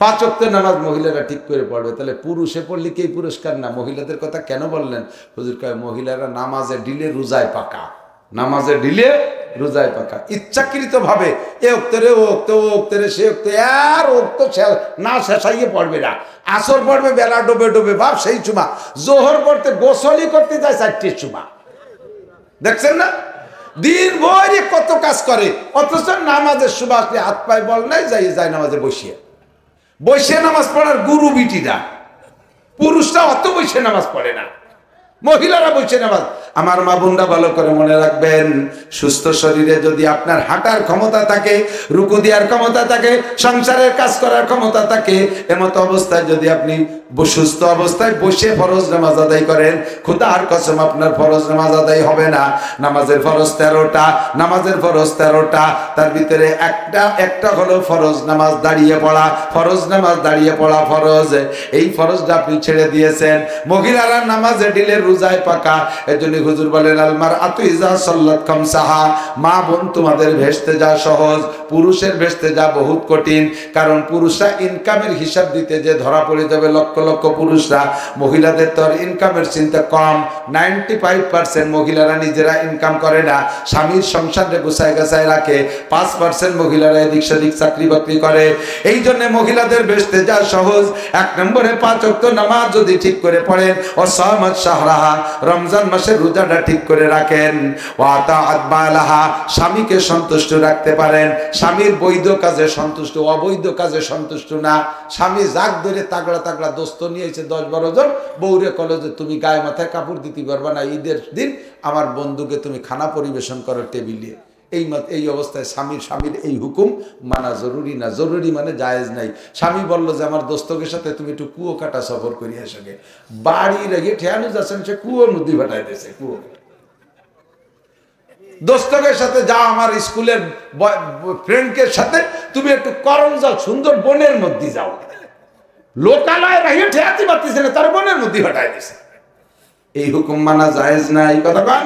5 ওয়াক্ত নামাজ মহিলারা ঠিক করে পড়বে। তাহলে পুরুষে পড়লে কি পুরস্কার না? মহিলাদের কথা কেন বললেন? হুজুর কয় মহিলারা নামাজে ঢিলে রোজায় পাকা, নামাজে ঢিলে রোজায় পাকা। ইচ্ছাকৃত ভাবে এ ওক্তরে ও ওক্ত, ও ওক্তরে সে ওক্ত, আর ওক্ত না শেষাইয়ে পড়বে না। আসর পড়বে বেলা ডোবে ডোবে, ভাব সেই চুমা। জোহর পড়তে গোসলই করতে যায় 4টে চুমা। দেখছেন না দিন ভরে কত কাজ করে, অথচ নামাজের সুবাস হাত পায়ে বল নাই, যাই নামাজে বসিয়ে বসে নামাজ পড়ার গুরু বিটিরা। পুরুষরা অত বসে নামাজ পড়ে না, মহিলারা বসে নামাজ। আমার মা বোনরা ভালো করে মনে রাখবেন, সুস্থ শরীরে যদি আপনার হাঁটার ক্ষমতা থাকে, রুকু দেওয়ার ক্ষমতা থাকে, সংসারের কাজ করার ক্ষমতা থাকে, এমত অবস্থায় যদি আপনি সুস্থ অবস্থায় বসে ফরজ নামাজ আদায় করেন, খোদার কসম আপনার ফরজ নামাজ আদায় হবে না। নামাজের ফরজ 13টা, নামাজের ফরজ 13টা, তার ভিতরে একটা হলো ফরজ নামাজ দাঁড়িয়ে পড়া। ফরজ নামাজ দাঁড়িয়ে পড়া ফরজ, এই ফরজটা আপনি ছেড়ে দিয়েছেন। মহিলারা নামাজে ঢিলে রোজায় পাকা। এজন্য হুজুর বলেন আল মারআতু ইযা সাল্লাত খামসাহা, মা বোন তোমাদের ভেস্তে যা সহজ, পুরুষের ভেস্তে যা বহুত কঠিন। কারণ পুরুষরা ইনকামের হিসাব দিতে যে ধরা পড়ে যাবে লক্ষ লক্ষ পুরুষরা, মহিলাদের তো ইনকামের চিন্তা কম। 95% মহিলারা নিজেরা ইনকাম করে না, স্বামীর সংসারে গুছায় গাছায় রাখে। 5% মহিলারা এদিক সেদিক চাকরি বাকরি করে। এই জন্য মহিলাদের ভেস্তে যা সহজ। 1 নম্বরে 5 ওয়াক্ত নামাজ যদি ঠিক করে পড়েন, ও সামাত শাহরাহা, রমজান মাসের রোজাটা ঠিক করে রাখেন, ওয়া তাআত বালাহা, স্বামীকে সন্তুষ্ট রাখতে পারেন। স্বামীর বৈধ কাজে সন্তুষ্ট, অবৈধ কাজে সন্তুষ্ট না। স্বামী জাগ ধরে তাগড়া তাগড়া দোস্ত নিয়েছে 10-12 জন, বউরে কলেজে তুমি গায়ে মাথায় কাপড় দিতে পারবা না, ঈদের দিন আমার বন্ধুকে তুমি খানা পরিবেশন করো টেবিলে। এই অবস্থায় স্বামীর এই হুকুম মানা জরুরি না। জরুরি মানে জায়েজ নাই। স্বামী বলল যে আমার দোস্তকের সাথে তুমি একটু কুয়ো কাটা সফর করি আসবে, বাড়ি রেখে ঠেয়ানো যাচ্ছেন, সে কুয়োর মধ্যে ফাটাই দিয়েছে। কুয়ো দোস্তকের সাথে যা, আমার স্কুলের ফ্রেন্ডকের সাথে তুমি একটু করম যাও, সুন্দর বনের মধ্যে যাও, লোকালয় রেখে ঠেয়াতে পারতেছে না, তার বনের মধ্যে ফাটাই দিয়েছে। এই হুকুম মানা জায়েজ না। এই কথা কান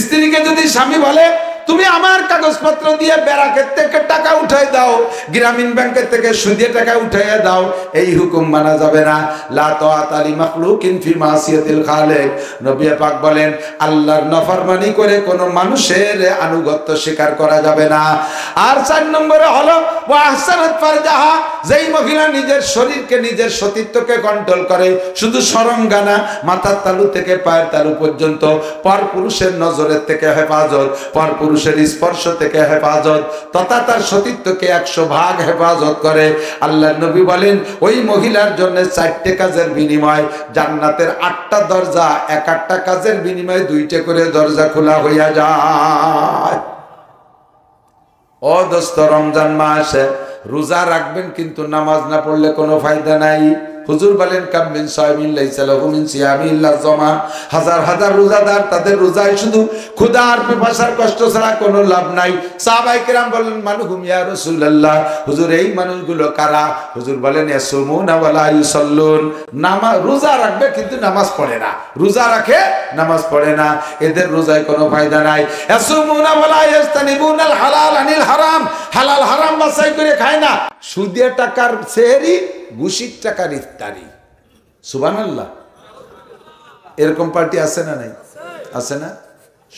স্ত্রীকে যদি স্বামী বলে তুমি আমার কাগজপত্র দিয়ে ব্যারাকের থেকে টাকা উঠাই দাও, গ্রামীণ ব্যাংকের থেকে সুদে টাকা উঠাইয়া দাও, এই হুকুম মানা যাবে না। লা তাআতা লি মাখলুকিন ফি মাসিয়াতিল খালিক, নবী পাক বলেন আল্লাহর নাফরমানি করে কোন মানুষের আনুগত্য স্বীকার করা যাবে না। আর 4 নম্বরে হলো ওয়া আহসানাত ফারজাহা, যেই মহিলা নিজের শরীরকে, নিজের সতীত্বকে কন্ট্রোল করে, শুধু সরঙ্গানা, মাথার তালু থেকে পায়ের তালু পর্যন্ত, পর পুরুষের নজরের থেকে হেফাজত, পর পুরুষের স্পর্শ থেকে হেফাজত, তথা তার সতীত্বকে 100 ভাগ হেফাজত করে। আল্লাহ নবী বলেন ওই মহিলার জন্য 4টে কাজের বিনিময় জান্নাতের 8টা দরজা, 1-1টা কাজের বিনিময়ে 2টে করে দরজা খোলা হইয়া যায়। ও দোস্ত, রমজান মাস রোজা রাখবেন, কিন্তু নামাজ না পড়লে কোনো ফায়দা নাই। হুজুর বলেন কাম মিন সাইমিন লাইসা লাহু মিন সিয়ামি ইল্লা যামা, হাজার হাজার রোজাদার, তাদের রোজায় শুধু ক্ষুধা আর পিপাসার কষ্ট ছাড়া কোনো লাভ নাই। সাহাবায়ে কেরাম বলেন মানহুম ইয়া রাসূলুল্লাহ, হুজুর এই মানুষগুলো কারা? হুজুর বলেন ইয়াসুমুনা ওয়া লা ইউসাল্লুন, নামাজ রোজা রাখবে কিন্তু নামাজ পড়ে না, রোজা রাখে নামাজ পড়ে না, এদের রোজায় কোনো ফায়দা নাই। ইয়াসুমুনা ওয়া লা ইয়াস্তানিবুনাল হালাল আনিল হারাম, হালাল হারাম বাছাই করে খায় না, সুদের টাকার সেহরি, ঘুষির টাকার ইফতারি, সুবহানাল্লাহ। এরকম পার্টি আছে না নাই? আছে না?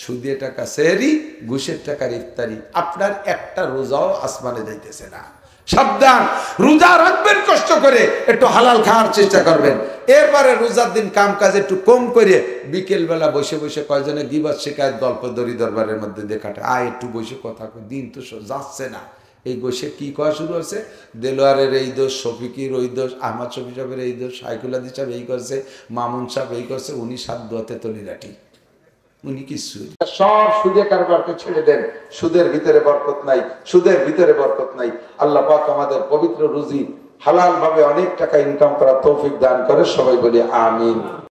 সুদের টাকা সেহরি, ঘুষের টাকার ইফতারি, আপনার একটা রোজাও আসমানে যাইতেছে না। সাবধান, রোজা রাখবেন কষ্ট করে, একটু হালাল খাওয়ার চেষ্টা করবেন। এরপরে রোজার দিন কাম কাজ একটু কম করে বিকেল বেলা বসে বসে কয়জনে গিবত শিকায়ত গল্প দড়ি দরবারের মধ্যে দেখাটা একটু বসে কথা কই, দিন তো যাচ্ছে না। এই বসে কি কয়া শুরু হচ্ছে, দেলোয়ারের এই দোষ, শফিকির ওই দোষ, আহমদ শফি সাহেবের এই দোষ, সাইকুল আদি সাহেব এই করছে, মামুন সাহেব এই করছে, উনি সাত দোয়াতে তলিরাটি, উনি কিছু সব সুদে কারবারকে ছেড়ে দেন। সুদের ভিতরে বরকত নাই, সুদের ভিতরে বরকত নাই। আল্লাহ পাক আমাদের পবিত্র রুজি হালাল ভাবে অনেক টাকা ইনকাম করার তৌফিক দান করে। সবাই বলি আমিন।